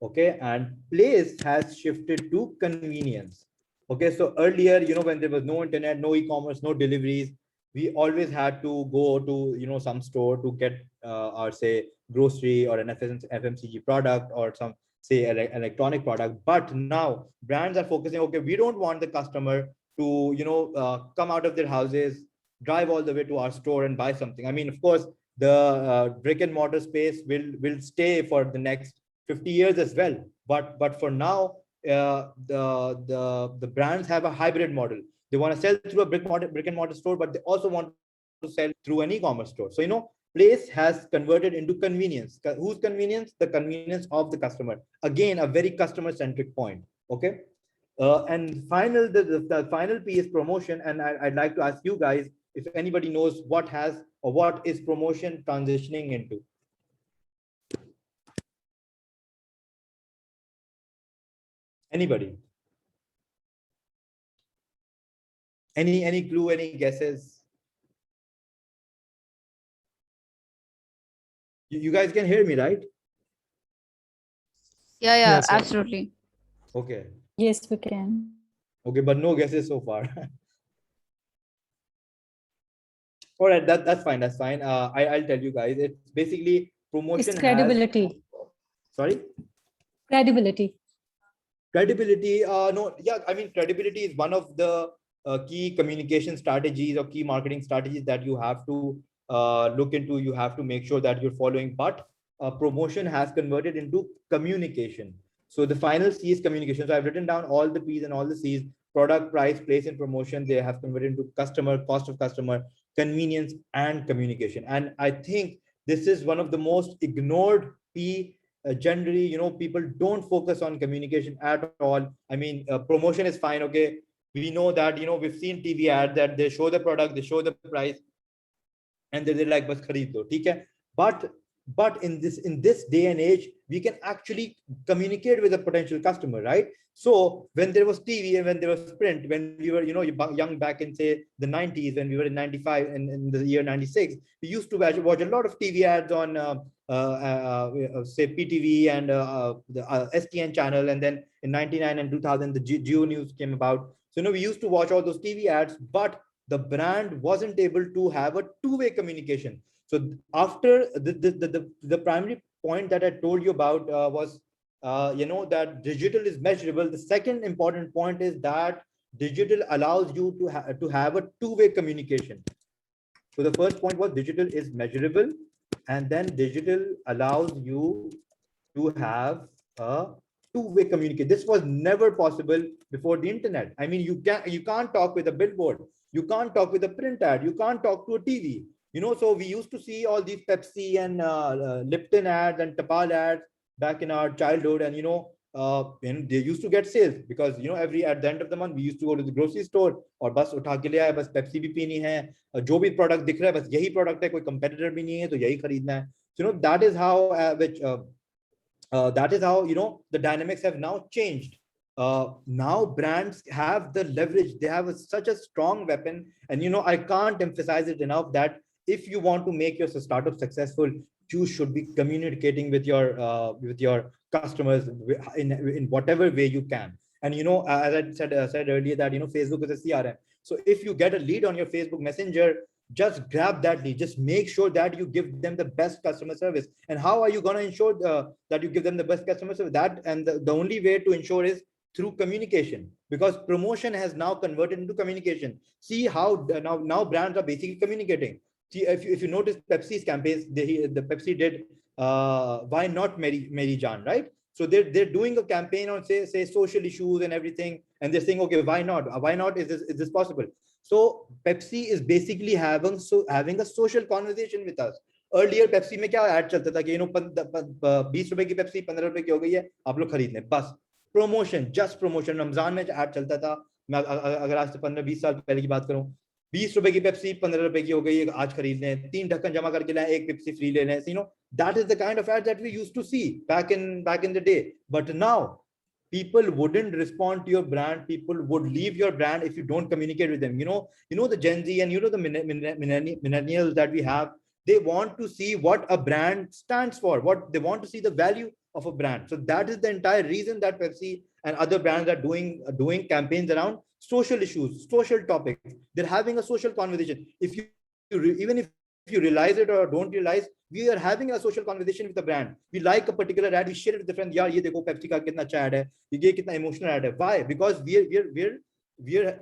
Okay, and place has shifted to convenience. Okay, so earlier, when there was no internet, no e-commerce, no deliveries, we always had to go to, you know, some store to get or say grocery or an FMCG product or some say electronic product. But now brands are focusing, okay, we don't want the customer to, you know, come out of their houses, drive all the way to our store and buy something. I mean, of course, the brick and mortar space will stay for the next 50 years as well. But for now, the brands have a hybrid model. They want to sell through a brick and mortar store, but they also want to sell through an e-commerce store. So, you know, place has converted into convenience. Whose convenience? The convenience of the customer. Again, a very customer centric point. Okay. And the final P is promotion. And I'd like to ask you guys if anybody knows what has or what is promotion transitioning into. Anybody? Any clue, any guesses? You guys can hear me, right? Yeah, Yes, sir. absolutely. Okay. Yes, we can. Okay, but no guesses so far. All right, that's fine. That's fine. I'll tell you guys. It's basically promotion. It's credibility. Sorry? Credibility. Credibility. No, yeah, I mean, credibility is one of the key communication strategies or key marketing strategies that you have to look into. You have to make sure that you're following. But promotion has converted into communication. So the final C is communication. So I've written down all the P's and all the C's: product, price, place, and promotion. They have converted into customer, cost of customer, convenience, and communication. And I think this is one of the most ignored P. Generally, you know, people don't focus on communication at all. I mean, promotion is fine. Okay. We know that, you know, we've seen TV ads that they show the product, they show the price, and they're like, bas khareed lo, theek hai? But in this day and age, we can actually communicate with a potential customer, right? So when there was TV and when there was print, when we were, you know, young back in say the 90s, when we were in 95 and in the year 96, we used to watch a lot of TV ads on say PTV and the STN channel. And then in 99 and 2000, the Geo News came about. So, you know, we used to watch all those TV ads, but the brand wasn't able to have a two-way communication. So after the primary point that I told you about was, you know, that digital is measurable. The second important point is that digital allows you to have a two-way communication. So the first point was digital is measurable, and then digital allows you to have a two-way communication. This was never possible before the internet. I mean, you can't talk with a billboard, you can't talk with a print ad, you can't talk to a TV. You know, so we used to see all these Pepsi and Lipton ads and Tapal ads back in our childhood, and you know, and they used to get sales because, you know, at the end of the month we used to go to the grocery store or bas utha ke liya hai, bas Pepsi bhi peeni hai, jo bhi product dikh raha hai bas yahi product hai, koi competitor bhi nahi hai to yahi kharidna hai. So, you know, that is how you know, the dynamics have now changed. Now brands have the leverage, they have such a strong weapon, and you know, I can't emphasize it enough that if you want to make your startup successful, you should be communicating with your customers in whatever way you can. And you know, as I said earlier, that you know, Facebook is a CRM. So if you get a lead on your Facebook Messenger, just grab that lead. Just make sure that you give them the best customer service. And how are you going to ensure that you give them the best customer service? That and the only way to ensure is through communication, because promotion has now converted into communication. See how now brands are basically communicating. See, if you notice Pepsi's campaigns, the Pepsi did why not Mary Jaan, right? So they're doing a campaign on say social issues and everything, and they're saying, okay, why not? Why not? Is this possible? So Pepsi is basically having a social conversation with us. Earlier Pepsi में क्या ad चलता था कि you know 20 रुपए की Pepsi 15 रुपए की हो गई है, आप लोग खरीद लें, बस promotion, just promotion. रमजान में ad चलता था, मैं अगर आज से 15-20 साल पहले की बात करूं, 20 रुपए की पेप्सी 15 रुपए की हो गई है, आज खरीद लें, 3 ढक्कन जमा करके लाएं, एक पेप्सी फ्री ले लें. You know, that is the kind of ad that we used to see back in the day. But now people wouldn't respond to your brand. People would leave your brand if you don't communicate with them. You know the Gen Z and you know the millennials that we have, they want to see what a brand stands for, what they want to see the value of a brand. So that is the entire reason that Pepsi and other brands are doing campaigns around social issues, social topics. They're having a social conversation. Even if you realize it or don't realize, we are having a social conversation with the brand. We like a particular ad, we share it with the friend. Yeah, ye dekho Pepsi ka kitna acha ad hai, ye kitna emotional ad hai. Why? Because we're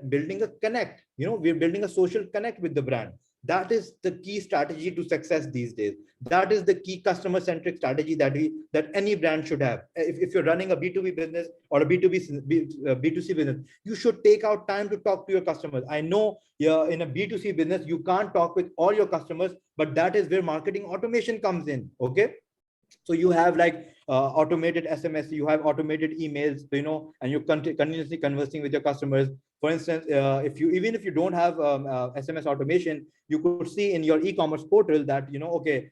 building a connect. We're building a social connect with the brand. That is the key strategy to success these days. That is the key customer-centric strategy that any brand should have. If you're running a B2B business or a B2C business, you should take out time to talk to your customers. I know in a B2C business, you can't talk with all your customers, but that is where marketing automation comes in. Okay. So you have like automated SMS, you have automated emails, and you're continuously conversing with your customers. For instance, even if you don't have SMS automation, you could see in your e-commerce portal that, okay,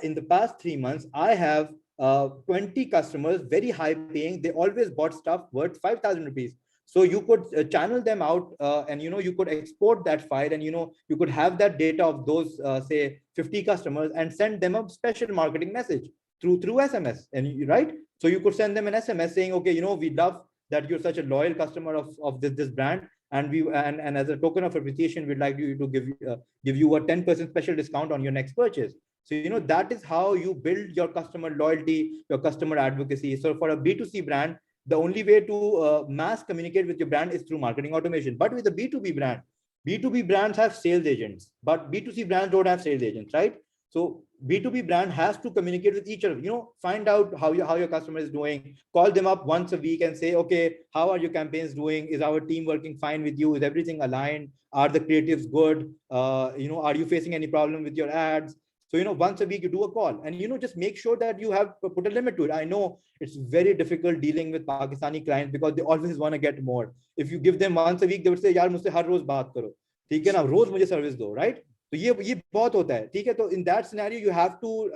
in the past 3 months, I have 20 customers, very high paying. They always bought stuff worth 5,000 rupees. So you could channel them out and, you could export that file and, you could have that data of those, say 50 customers and send them a special marketing message through SMS. And right. So you could send them an SMS saying, okay, we love that you're such a loyal customer of this brand. And and as a token of appreciation, we'd like you to give you a 10% special discount on your next purchase. So, that is how you build your customer loyalty, your customer advocacy. So for a B2C brand, the only way to mass communicate with your brand is through marketing automation. But with a B2B brand, B2B brands have sales agents, but B2C brands don't have sales agents, right? So B2B brand has to communicate with each other, find out how your customer is doing, call them up once a week and say, okay, how are your campaigns doing? Is our team working fine with you? Is everything aligned? Are the creatives good? Are you facing any problem with your ads? So, once a week you do a call and, just make sure that you have put a limit to it. I know it's very difficult dealing with Pakistani clients because they always want to get more. If you give them once a week, they would say, yaar, mujhse har roz baat karo. ठीक है ना, रोज मुझे service do, right? तो ये बहुत होता है, ठीक है? तो in that scenario, you have to,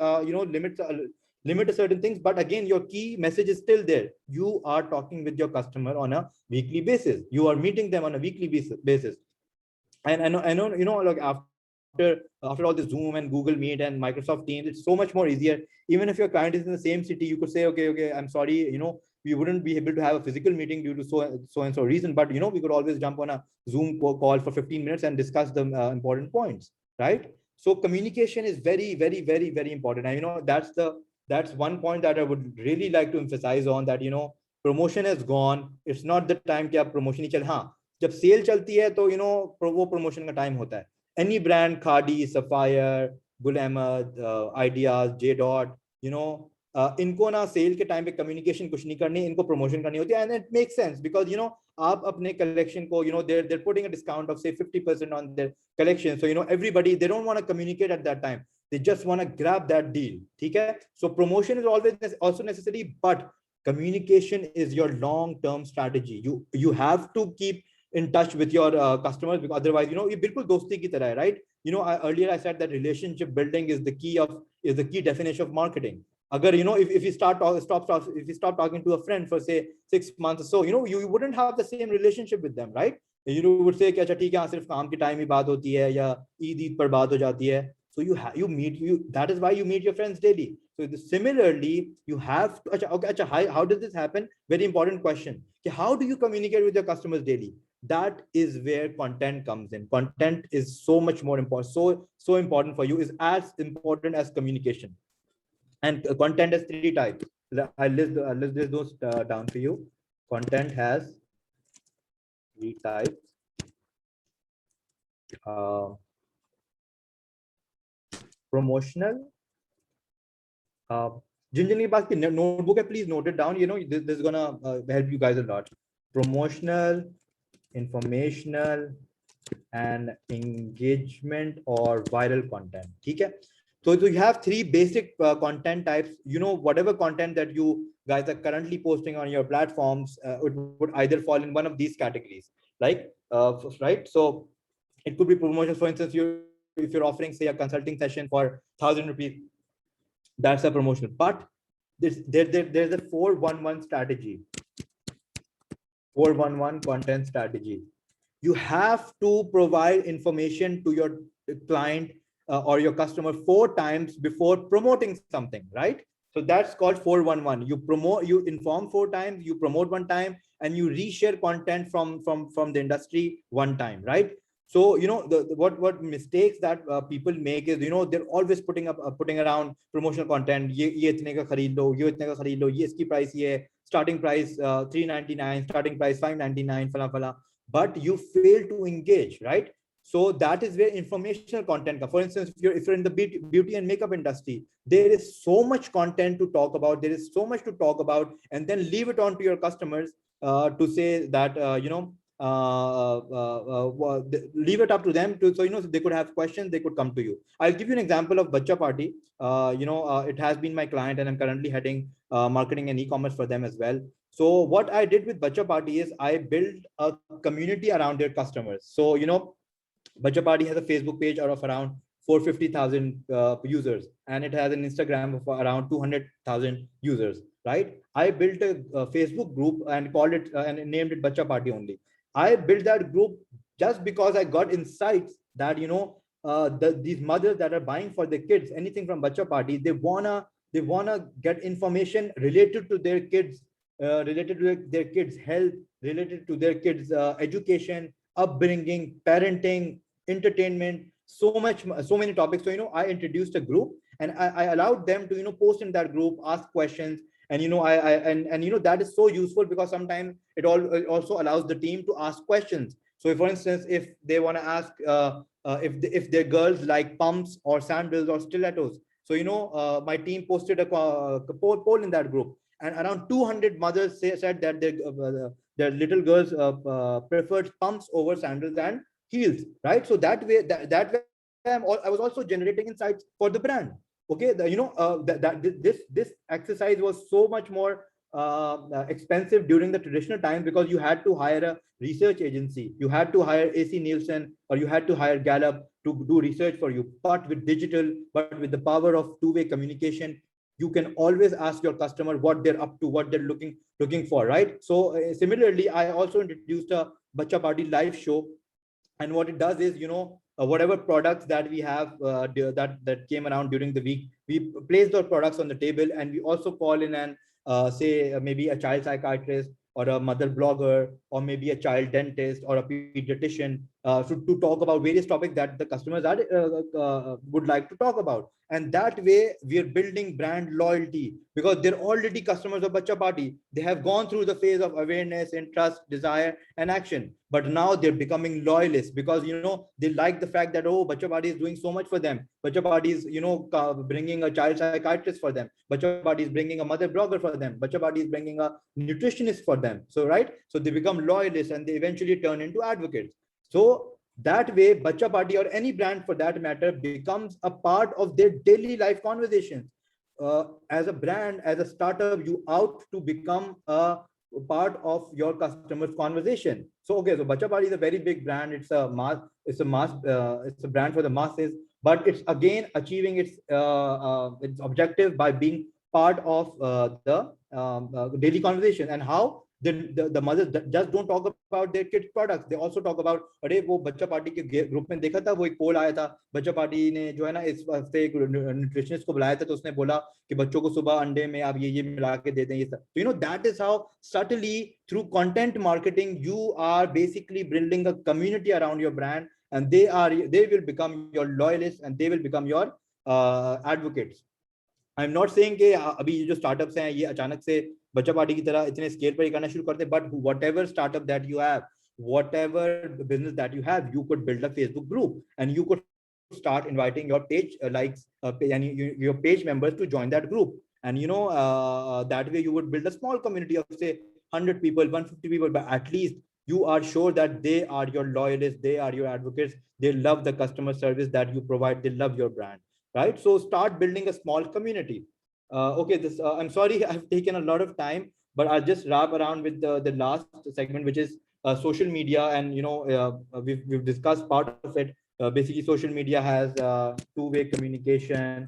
limit certain things, but again, your key message is still there. You are talking with your customer on a weekly basis. You are meeting them on a weekly basis. And I know, like after all the Zoom and Google Meet and Microsoft Teams, it's so much more easier. Even if your client is in the same city, you could say, okay, I'm sorry, we wouldn't be able to have a physical meeting due to so and so reason, but we could always jump on a Zoom call for 15 minutes and discuss the important points, right? So communication is very, very, very, very important. And that's one point that I would really like to emphasize on, that promotion has gone. It's not the time कि आप promotion ही चल, हाँ जब sale चलती है तो वो promotion का time होता है. Any brand, Khadi, Sapphire, Gul Ahmed, Ideas, J-Dot, इनको ना सेल के टाइम पे कम्युनिकेशन कुछ नहीं करनी, इनको प्रमोशन करनी होती है. And it makes sense because आप अपने कलेक्शन को they're putting a discount of say 50% on their collection. So everybody, they don't want to communicate at that time. They just want to grab that deal. ठीक है? So promotion is always also necessary, but communication is your long-term strategy. You have to keep in touch with your customers, because otherwise ये बिल्कुल दोस्ती की तरह है, right? Earlier I said that relationship building is the key definition of marketing. Agar if you stop talking to a friend for say 6 months or so, you wouldn't have the same relationship with them, right? You would say कि अच्छा ठीक है, सिर्फ काम के time ही बात होती है या ईद पर बात हो जाती है. So that is why you meet your friends daily. So similarly, you have to, okay, how does this happen? Very important question. How do you communicate with your customers daily? That is where content comes in. Content is so much more important. So important for you, is as important as communication. And content has 3 types. I'll list those down for you. Content has 3 types. Promotional. Jinjini Bhakti notebook, please note it down. This is gonna help you guys a lot. Promotional, informational, and engagement or viral content. Okay? So you have 3 basic content types. Whatever content that you guys are currently posting on your platforms, it would either fall in one of these categories, like right? So it could be promotions. For instance, if you're offering say a consulting session for 1,000 rupees, that's a promotion. But there's a 4-1-1 strategy. 4-1-1 content strategy. You have to provide information to your client or your customer 4 times before promoting something, right? So that's called 411. You promote, you inform 4 times, you promote 1 time, and you reshare content from the industry 1 time, right? So, you know, what mistakes that people make is, you know, they're always putting around promotional content. Ye itne ka khareed lo, ye itne ka khareed lo, ye iski price ye hai, starting price 399, starting price 599, fala fala. But you fail to engage, right? So that is where informational content. For instance, if you're in the beauty and makeup industry, there is so much content to talk about. There is so much to talk about, and then leave it on to your customers to say that leave it up to them to, so you know, they could have questions, they could come to you. I'll give you an example of Bacha Party. It has been my client, and I'm currently heading marketing and e-commerce for them as well. So what I did with Bacha Party is I built a community around their customers. So, you know, Bacha Party has a Facebook page of around 450,000 users, and it has an Instagram of around 200,000 users, right? I built a Facebook group and called it and named it Bacha Party only. I built that group just because I got insights that, you know, these mothers that are buying for their kids anything from Bacha Party, they wanna get information related to their kids, related to their kids' health, related to their kids' education, upbringing, parenting, entertainment, so many topics. So, you know, I introduced a group, and I allowed them to, you know, post in that group, ask questions. And, you know, and you know, that is so useful because sometimes it also allows the team to ask questions. So, for instance, if they want to ask if their girls like pumps or sandals or stilettos, so, you know, my team posted a poll in that group, and around 200 mothers said that their little girls preferred pumps over sandals and heels, right? So that way, that way I was also generating insights for the brand. Okay, this exercise was so much more expensive during the traditional times, because you had to hire a research agency, you had to hire AC Nielsen, or you had to hire Gallup to do research for you. But with digital, but with the power of two-way communication, you can always ask your customer what they're up to, what they're looking for, right? So similarly, I also introduced a Bacha Party live show, and what it does is, you know, whatever products that we have that came around during the week, we place those products on the table, and we also call in and say maybe a child psychiatrist or a mother blogger, or maybe a child dentist or a pediatrician to talk about various topics that the customers would like to talk about. And that way we are building brand loyalty, because they're already customers of Bacha Party. They have gone through the phase of awareness, interest, desire, and action. But now they're becoming loyalists, because, you know, they like the fact that, oh, Bacha Party is doing so much for them. Bacha Party is, you know, bringing a child psychiatrist for them. Bacha Party is bringing a mother blogger for them. Bacha Party is bringing a nutritionist for them. So, right. So they become loyalists, and they eventually turn into advocates. So that way, Bacha Party, or any brand for that matter, becomes a part of their daily life conversations. As a brand, as a startup, you out to become a part of your customers' conversation. So, okay, so Bacha Party is a very big brand. It's a brand for the masses, but it's again achieving its objective by being part of the daily conversation. And how the mothers just don't talk about their kids products, they also talk about, अरे वो बच्चा party के group में देखा था, वो एक पोल आया था, बच्चा पार्टी ने जो है ना इस हफ्ते एक न्यूट्रिशनिस्ट को बुलाया था, तो उसने बोला कि बच्चों को सुबह अंडे में आप ये मिला के दे दें ये सब. So, you know, that is how subtly through content marketing you are basically building a community around your brand, and they will become your loyalists, and they will become your advocates. I'm not saying कि अभी ये जो startups हैं ये अचानक से Bacha Party की तरह इतने scale पर ही करना शुरू करते, but whatever startup that you have, whatever business that you have, you could build a Facebook group, and you could start inviting your page and your page members to join that group. And, you know, that way you would build a small community of, say, 100 people, 150 people, but at least you are sure that they are your loyalists, they are your advocates, they love the customer service that you provide, they love your brand, right? So start building a small community. Okay, I'm sorry I've taken a lot of time, but I'll just wrap around with the last segment, which is social media. And, you know, we've discussed part of it. Basically, social media has two-way communication,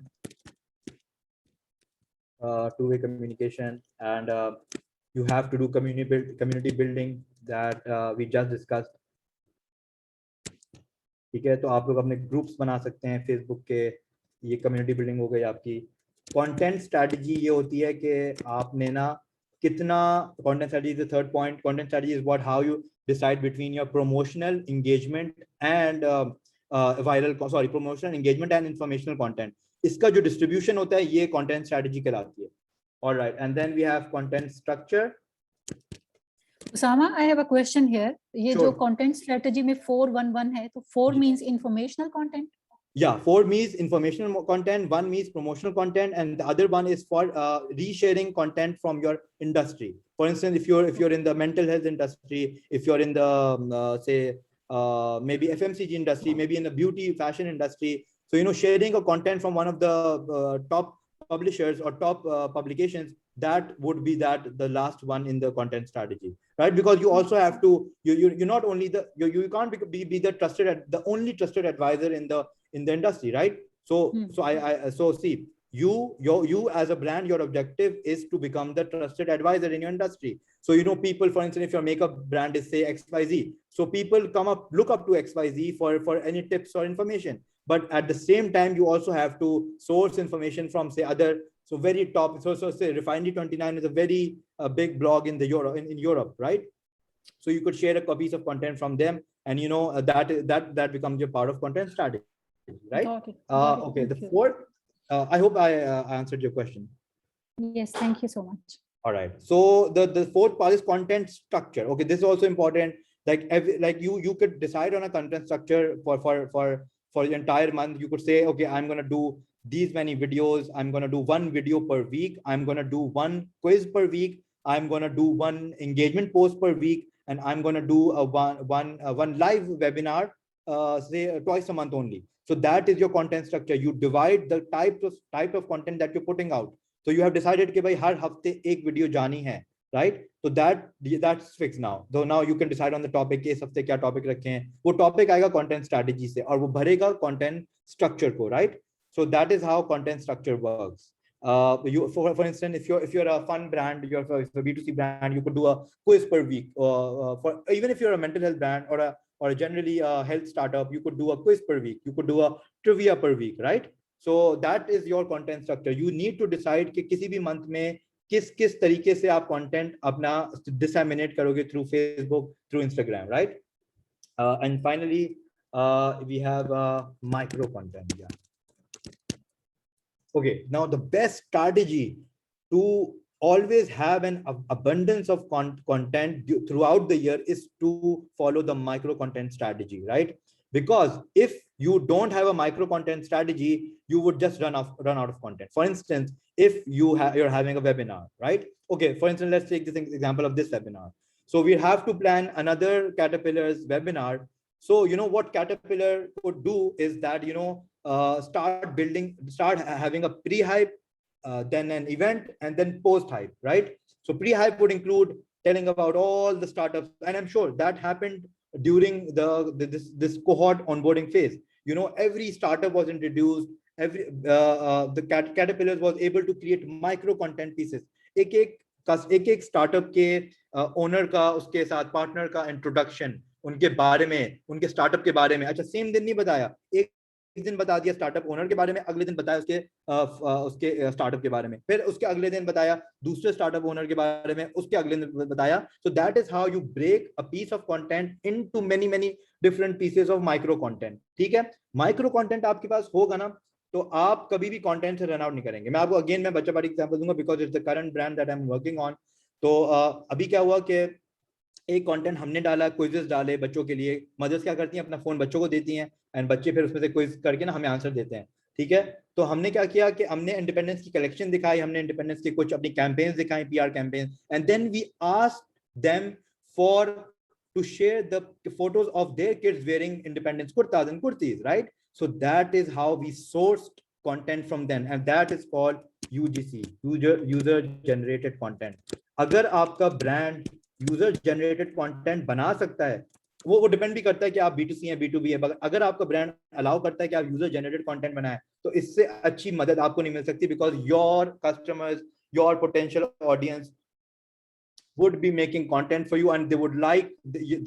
and you have to do community building that we just discussed. ठीक है, तो आप लोग अपने groups बना सकते हैं Facebook के, ये कम्युनिटी बिल्डिंग हो गई आपकी. कंटेंट स्ट्रेटजी ये होती है कि आपने ना कितना content strategy is the third point. Content strategy is what how you decide between your promotional engagement and viral promotional engagement and informational content. इसका जो डिस्ट्रीब्यूशन होता है ये कंटेंट स्ट्रेटजी कहलाती है. Alright, and then we have content structure. Usama, I have a question here. ये Sure. जो content strategy में 4-1-1 है, तो 4 means informational content. Yeah, 4 means informational content, 1 means promotional content, and the other one is for resharing content from your industry. For instance, if you're in the mental health industry, if you're in the say maybe FMCG industry, maybe in the beauty fashion industry, so sharing a content from one of the top publishers or top publications, that would be the last one in the content strategy, right? Because you also have to you're not only you can't be the only trusted advisor in the industry, right? So see, you as a brand, your objective is to become the trusted advisor in your industry. So people, for instance, if your makeup brand is say XYZ, so people look up to XYZ for any tips or information. But at the same time, you also have to source information from say other, so very top, so say Refinery29 is a very big blog in the Europe, right? So you could share a piece of content from them, and that becomes your part of content strategy, right? Got it. Okay, the fourth, I hope I answered your question. Yes, thank you so much. All right, so the fourth part is content structure. Okay, this is also important. Like you could decide on a content structure for the entire month. You could say, okay, I'm going to do these many videos. I'm going to do 1 video per week. I'm going to do 1 quiz per week. I'm going to do 1 engagement post per week. And I'm going to do one live webinar, say twice a month only. So that is your content structure. You divide the type of content that you're putting out. So you have decided कि भाई हर हफ्ते एक video जानी है, right? So that's fixed now. So now you can decide on the topic. इस हफ्ते क्या topic रखें हैं? वो topic आएगा content strategy से और वो भरेगा content structure को, right? So that is how content structure works. For instance, if you're a fun brand, you're a B2C brand, you could do a quiz per week. For even if you're a mental health brand or a generally health startup, you could do a quiz per week. You could do a trivia per week, right? So that is your content structure. You need to decide कि किसी भी month में किस तरीके से आप content अपना disseminate करोगे through Facebook, through Instagram, right? And finally, we have micro content. Yeah. Okay, now the best strategy to always have an abundance of content throughout the year is to follow the micro content strategy, right? Because if you don't have a micro content strategy, you would just run out of content. For instance, if you're having a webinar, right? Okay, for instance, let's take this example of this webinar. So we have to plan another Caterpillar's webinar. So what Caterpillar could do is that start having a pre-hype, then an event, and then post-hype, right? So pre-hype would include telling about all the startups, and I'm sure that happened during this cohort onboarding phase. Every startup was introduced. The Caterpillar was able to create micro content pieces. एक startup के owner का, उसके साथ partner का introduction, उनके बारे में, उनके startup के बारे में. अच्छा, same दिन नहीं बताया, एक दिन बता दिया स्टार्टअप ओनर के बारे में, अगले दिन बताया उसके स्टार्टअप के बारे में, फिर उसके अगले दिन बताया दूसरे स्टार्टअप ओनर के बारे में, उसके अगले दिन बताया. So that is how you break a piece of content into many different pieces of micro content. ठीक है, माइक्रो कंटेंट आपके पास होगा ना, तो आप कभी भी कंटेंट से रन आउट नहीं करेंगे. मैं आपको अगेन मैं बच्चा पार्टी एग्जांपल दूंगा because it's the current brand that I am working on. तो अभी क्या हुआ कि एक कंटेंट हमने डाला, क्विजेस डाले बच्चों के लिए. मदर्स क्या करती हैं, अपना फोन बच्चों को देती हैं एंड बच्चे फिर उसमें से क्विज करके ना हमें आंसर देते हैं. ठीक है, तो हमने क्या किया कि हमने इंडिपेंडेंस की कलेक्शन दिखाई, हमने इंडिपेंडेंस की कुछ अपनी कैंपेन्स दिखाई, PR campaign, and then we asked them for to share the photos of their kids wearing independence kurtas and kurtis, right? So that is how we sourced content from them, and that is called UGC, user generated content. अगर आपका brand user generated content बना सकता है, वो depend भी करता है कि आप B2C है B2B है, अगर आपका ब्रांड अलाउ करता है कि आप यूजर जनरेटेड कंटेंट बनाएं, तो इससे अच्छी मदद आपको नहीं मिल सकती, because your customers, your potential audience would be making content for you and they would like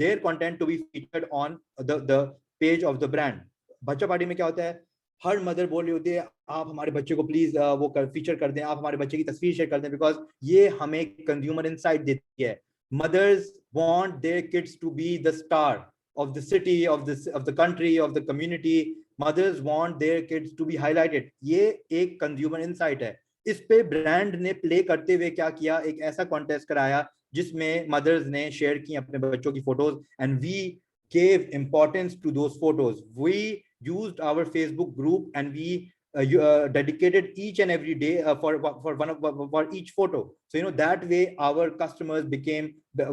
their content to be featured on the page of the brand. बच्चा पार्टी में क्या होता है, हर मदर बोल रही होती है आप हमारे बच्चे को प्लीज वो फीचर कर दें, आप हमारे बच्चे की तस्वीर शेयर कर दें, बिकॉज ये हमें कंज्यूमर इनसाइट देती है. Mothers want their kids to be the star of the city, of the country, of the community. Mothers want their kids to be highlighted. ये एक कंज्यूमर इनसाइट है. इस पे ब्रांड ने प्ले करते हुए क्या किया, एक ऐसा कॉन्टेस्ट कराया जिसमें मदर्स ने शेयर की अपने बच्चों की photos, and we gave importance to those photos. We used our Facebook group and we dedicated each and every day for each photo. So that way our customers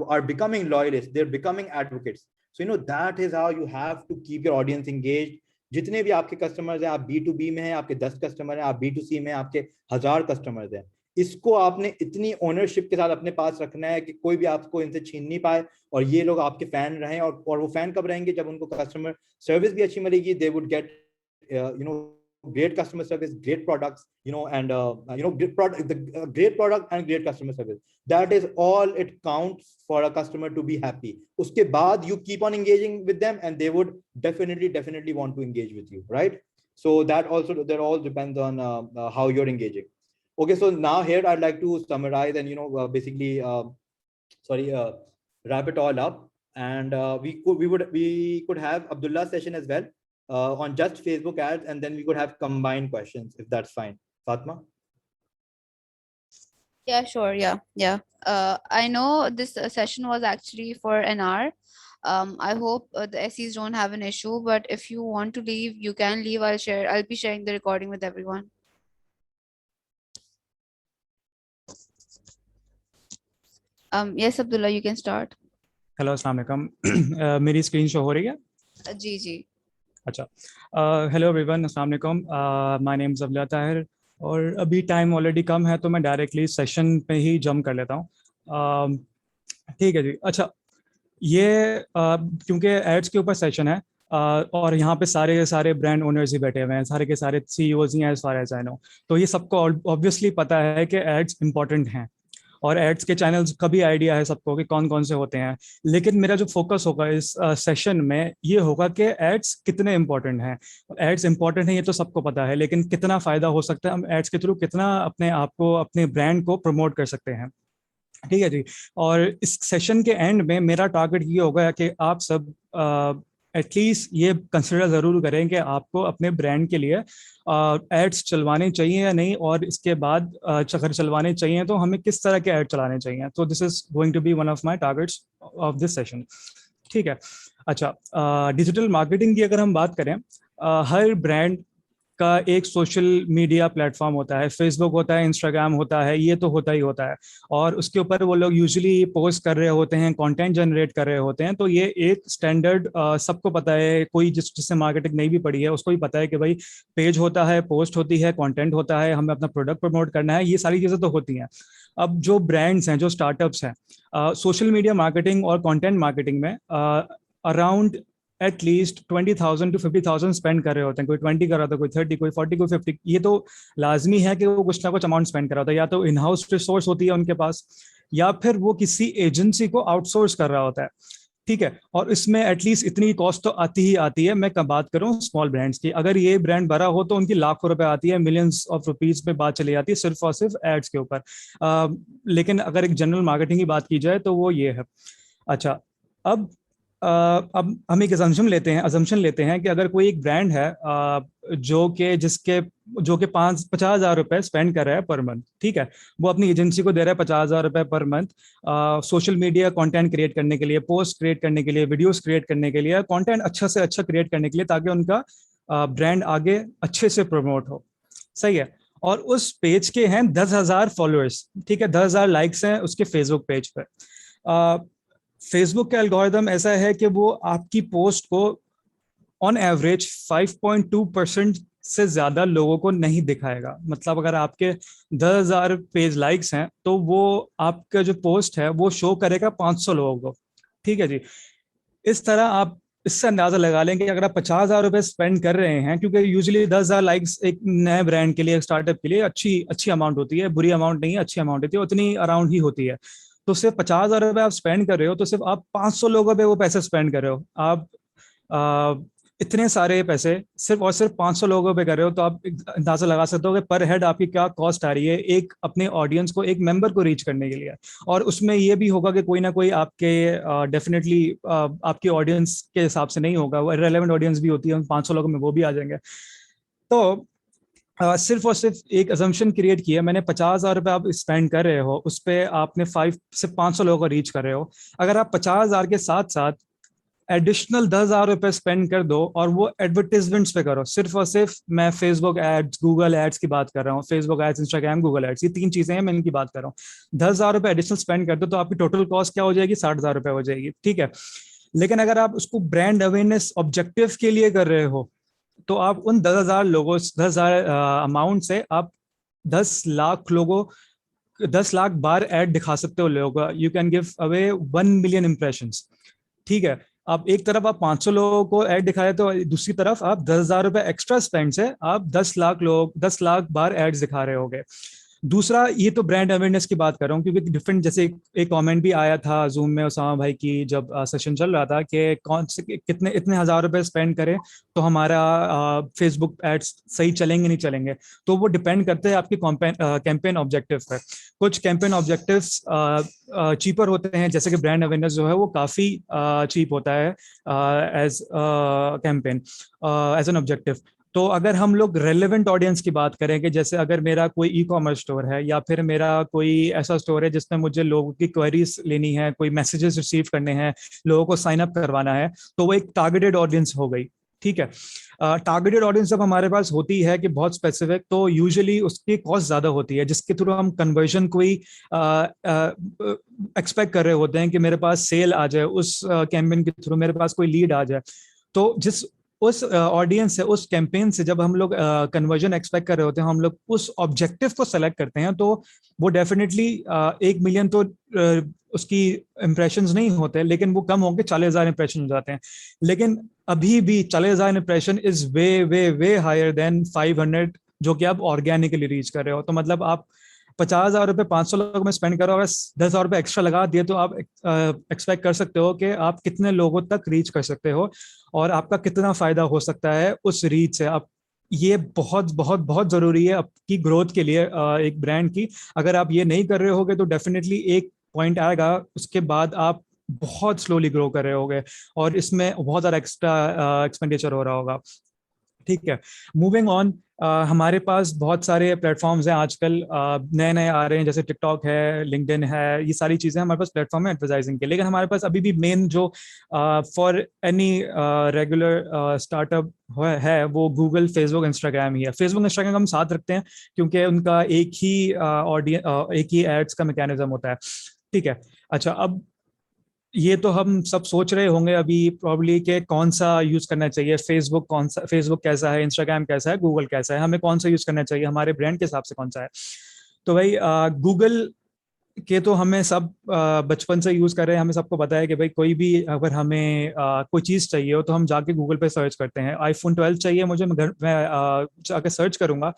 are becoming loyalists, they're becoming advocates. So that is how you have to keep your audience engaged. जितने भी आपके customers हैं, आप B2B में हैं, आपके 10 customer हैं, आप B2C में आपके 1000 कस्टमर्स हैं, इसको आपने इतनी ओनरशिप के साथ अपने पास रखना है कि कोई भी आपको इनसे छीन नहीं पाए, और ये लोग आपके फैन रहें. और वो फैन कब रहेंगे, जब उनको कस्टमर सर्विस भी अच्छी मिलेगी. They would get great customer service, great products, and great product and great customer service. That is all it counts for a customer to be happy. Uske baad you keep on engaging with them and they would definitely want to engage with you, right? So that all depends on how you're engaging. Okay, so now here I'd like to summarize and basically wrap it all up, and we could have Abdullah's session as well on just Facebook ads, and then we could have combined questions if that's fine. Fatma? Yeah, sure. Yeah. I know this session was actually for an hour. I hope the SEs don't have an issue, but if you want to leave, you can leave. I'll be sharing the recording with everyone. Yes, Abdullah, you can start. Hello, Assalamu alaikum. मेरी screen show हो रही है? जी. अच्छा, hello everyone, अस्सलाम वालेकुम. My name is Abdullah Tahir, और अभी time already कम है तो मैं डायरेक्टली सेशन पे ही जंप कर लेता हूँ. ठीक है जी. अच्छा, ये क्योंकि एड्स के ऊपर सेशन है और यहाँ पे सारे ब्रांड ओनर्स ही बैठे हुए हैं, सारे के सारे CEOs ही हैं, as far as I know. तो ये सबको ऑब्वियसली पता है कि एड्स इंपॉर्टेंट हैं, और एड्स के चैनल्स का भी आइडिया है सबको कि कौन कौन से होते हैं. लेकिन मेरा जो फोकस होगा इस सेशन में ये होगा कि एड्स कितने इंपॉर्टेंट हैं. एड्स इंपॉर्टेंट हैं ये तो सबको पता है, लेकिन कितना फ़ायदा हो सकता है, हम एड्स के थ्रू कितना अपने आप को, अपने ब्रांड को प्रमोट कर सकते हैं. ठीक है जी. और इस सेशन के एंड में मेरा टारगेट ये होगा कि आप सब एटलीस्ट ये कंसिडर ज़रूर करें कि आपको अपने ब्रांड के लिए एड्स चलवाने चाहिए या नहीं, और इसके बाद अगर चलवाने चाहिए तो हमें किस तरह के एड चलाने चाहिए. तो this is going to be one of my targets of this session. ठीक है. अच्छा, डिजिटल मार्केटिंग की अगर हम बात करें, हर ब्रांड का एक सोशल मीडिया प्लेटफॉर्म होता है. फेसबुक होता है, इंस्टाग्राम होता है, ये तो होता ही होता है, और उसके ऊपर वो लोग यूजुअली पोस्ट कर रहे होते हैं, कंटेंट जनरेट कर रहे होते हैं. तो ये एक स्टैंडर्ड सबको पता है, कोई जिससे मार्केटिंग नहीं भी पड़ी है उसको भी पता है कि भाई पेज होता है, पोस्ट होती है, कंटेंट होता है, हमें अपना प्रोडक्ट प्रमोट करना है, ये सारी चीज़ें तो होती हैं. अब जो ब्रांड्स हैं, जो स्टार्टअप्स हैं, सोशल मीडिया मार्केटिंग और कंटेंट मार्केटिंग में अराउंड एटलीस्ट 20,000 to 50,000 स्पेंड कर रहे होते हैं. कोई 20 कर रहा था, कोई 30, कोई 40, कोई 50. ये तो लाजमी है कि वो कुछ ना कुछ अमाउंट स्पेंड कर रहा होता है. या तो इन हाउस रिसोर्स होती है उनके पास, या फिर वो किसी एजेंसी को आउटसोर्स कर रहा होता है. ठीक है. और इसमें एटलीस्ट इतनी कॉस्ट तो आती ही आती है. मैं बात करूँ स्मॉल ब्रांड्स की, अगर ये ब्रांड बड़ा हो तो उनकी लाखों रुपए आती है, मिलियंस ऑफ रुपीज पे बात चली जाती है सिर्फ और सिर्फ एड्स के ऊपर. लेकिन अगर एक जनरल मार्केटिंग की बात की जाए तो वो ये है. अच्छा, अब हम एक अजम्पशन लेते हैं कि अगर कोई एक ब्रांड है जो कि 50,000 रुपए स्पेंड कर रहा है पर मंथ. ठीक है. वो अपनी एजेंसी को दे रहा है 50,000 रुपए per month social media content create करने के लिए, पोस्ट क्रिएट करने के लिए, वीडियोस क्रिएट करने के लिए, कंटेंट अच्छा से अच्छा क्रिएट करने के लिए, ताकि उनका ब्रांड आगे अच्छे से प्रमोट हो. सही है. और उस पेज के हैं 10,000 फॉलोअर्स. ठीक है. 10,000 लाइक्स हैं उसके फेसबुक पेज पर. फेसबुक का एल्गोरिदम ऐसा है कि वो आपकी पोस्ट को ऑन एवरेज 5.2% से ज्यादा लोगों को नहीं दिखाएगा. मतलब अगर आपके 10,000 पेज लाइक्स हैं तो वो आपका जो पोस्ट है वो शो करेगा 500 लोगों को. ठीक है जी. इस तरह आप इससे अंदाजा लगा लें कि अगर आप 50,000 रुपए स्पेंड कर रहे हैं, क्योंकि यूजुअली 10,000 लाइक्स एक नए ब्रांड के लिए, एक स्टार्टअप के लिए अच्छी अमाउंट होती है. बुरी अमाउंट नहीं है, अच्छी अमाउंट होती है, उतनी अराउंड ही होती है. तो सिर्फ 50,000 रुपए आप स्पेंड कर रहे हो तो सिर्फ आप 500 लोगों पे वो पैसे स्पेंड कर रहे हो. आप इतने सारे पैसे सिर्फ और सिर्फ 500 लोगों पे कर रहे हो, तो आप अंदाजा लगा सकते हो कि पर हेड आपकी क्या कॉस्ट आ रही है एक अपने ऑडियंस को, एक मेंबर को रीच करने के लिए। और उसमें ये भी होगा कि कोई ना कोई आपके डेफिनेटली आपकी ऑडियंस के हिसाब से नहीं होगा, वो रेलेवेंट ऑडियंस भी होती है, उन 500 लोगों में वो भी आ जाएंगे। तो सिर्फ और सिर्फ एक अजम्पशन क्रिएट की है मैंने, 50,000 रुपये आप स्पेंड कर रहे हो, उस पर आपने 5 से 500 लोगों को रीच कर रहे हो। अगर आप 50,000 के साथ साथ एडिशनल 10,000 रुपए स्पेंड कर दो और वो एडवर्टीजमेंट्स पे करो, सिर्फ और सिर्फ मैं फेसबुक एड्स, गूगल एड्स की बात कर रहा हूँ, Facebook ads, Instagram, Google ads, ये 3 चीजें हैं, मैं इनकी बात कर रहा हूँ। 10,000 रुपए एडिशनल स्पेंड कर दो तो आपकी टोटल कॉस्ट क्या हो जाएगी? 60,000 रुपए हो जाएगी, ठीक है। लेकिन अगर आप उसको ब्रांड अवेयरनेस ऑब्जेक्टिव के लिए कर रहे हो, तो आप उन 10,000 लोगों, 10,000 अमाउंट से आप 10 लाख लोगों, 10 लाख बार एड दिखा सकते हो लोगों को। You can give away 1 million impressions, ठीक है। आप एक तरफ आप 500 लोगों को ऐड दिखाए, तो दूसरी तरफ आप 10,000 रुपए एक्स्ट्रा स्पेंड से आप 10 लाख लोग, 10 लाख बार एड्स दिखा रहे होगे। दूसरा, ये तो ब्रांड अवेयरनेस की बात कर रहा हूँ, क्योंकि डिफरेंट, जैसे एक कमेंट भी आया था जूम में उसामा भाई की जब सेशन चल रहा था कि कौन से कितने इतने 1,000 रुपए स्पेंड करें तो हमारा फेसबुक एड्स सही चलेंगे नहीं चलेंगे। तो वो डिपेंड करते हैं आपके कैंपेन ऑब्जेक्टिव पर। कुछ कैंपेन ऑब्जेक्टिव्स चीपर होते हैं, जैसे कि ब्रांड अवेयरनेस जो है वो काफ़ी चीप होता है as campaign, as an objective. तो अगर हम लोग रेलेवेंट ऑडियंस की बात करें कि जैसे अगर मेरा कोई ई कॉमर्स स्टोर है या फिर मेरा कोई ऐसा स्टोर है जिसमें मुझे लोगों की क्वेरीज लेनी है, कोई मैसेजेस रिसीव करने हैं, लोगों को साइन अप करवाना है, तो वो एक टारगेटेड ऑडियंस हो गई, ठीक है। टारगेटेड ऑडियंस जब हमारे पास होती है कि बहुत स्पेसिफिक, तो यूजुअली उसकी कॉस्ट ज़्यादा होती है, जिसके थ्रू हम कन्वर्जन कोई एक्सपेक्ट कर रहे होते हैं कि मेरे पास सेल आ जाए, उस कैंपेन के थ्रू मेरे पास कोई लीड आ जाए। तो जिस उस ऑडियंस से, उस कैंपेन से जब हम लोग कन्वर्जन एक्सपेक्ट कर रहे होते हैं, हम लोग उस ऑब्जेक्टिव को सेलेक्ट करते हैं, तो वो डेफिनेटली 1 मिलियन तो उसकी इंप्रेशंस नहीं होते, लेकिन वो कम होकर 40,000 इंप्रेशन हो जाते हैं। लेकिन अभी भी 40,000 impression is way way way higher than 500 जो कि आप ऑर्गेनिकली रीच कर रहे हो। तो मतलब आप 50,000 रुपये 500 लोगों में स्पेंड करो, अगर 10,000 रुपये एक्स्ट्रा लगा दिए तो आप एक्सपेक्ट कर सकते हो कि आप कितने लोगों तक रीच कर सकते हो और आपका कितना फायदा हो सकता है उस रीच से। आप, ये बहुत बहुत बहुत जरूरी है आपकी ग्रोथ के लिए एक ब्रांड की। अगर आप ये नहीं कर रहे होगे तो डेफिनेटली एक पॉइंट आएगा, उसके बाद आप बहुत स्लोली ग्रो कर रहे होगे और इसमें बहुत ज़्यादा एक्स्ट्रा एक्सपेंडिचर हो रहा होगा, ठीक है। मूविंग ऑन, हमारे पास बहुत सारे प्लेटफॉर्म्स हैं आजकल, नए नए आ रहे हैं, जैसे टिकटॉक है, लिंक्डइन है, ये सारी चीज़ें हमारे पास प्लेटफॉर्म है एडवर्टाइजिंग के। लेकिन हमारे पास अभी भी मेन जो फॉर एनी रेगुलर स्टार्टअप है वो गूगल, फेसबुक, इंस्टाग्राम ही है। फेसबुक, इंस्टाग्राम हम साथ रखते हैं क्योंकि उनका एक ही ऑडियंस, एक ही एड्स का मैकेनिज्म होता है, ठीक है। अच्छा, अब ये तो हम सब सोच रहे होंगे अभी प्रॉब्ली कि कौन सा यूज करना चाहिए, फेसबुक कौन सा, फेसबुक कैसा है, इंस्टाग्राम कैसा है, गूगल कैसा है, हमें कौन सा यूज करना चाहिए, हमारे ब्रांड के हिसाब से कौन सा है। तो भाई गूगल के तो हमें सब बचपन से यूज कर रहे हैं, हमें सबको पता है कि भाई कोई भी अगर हमें कोई चीज चाहिए हो तो हम जाके गूगल पे सर्च करते हैं। iPhone 12 चाहिए मुझे, मैं जाके सर्च करूंगा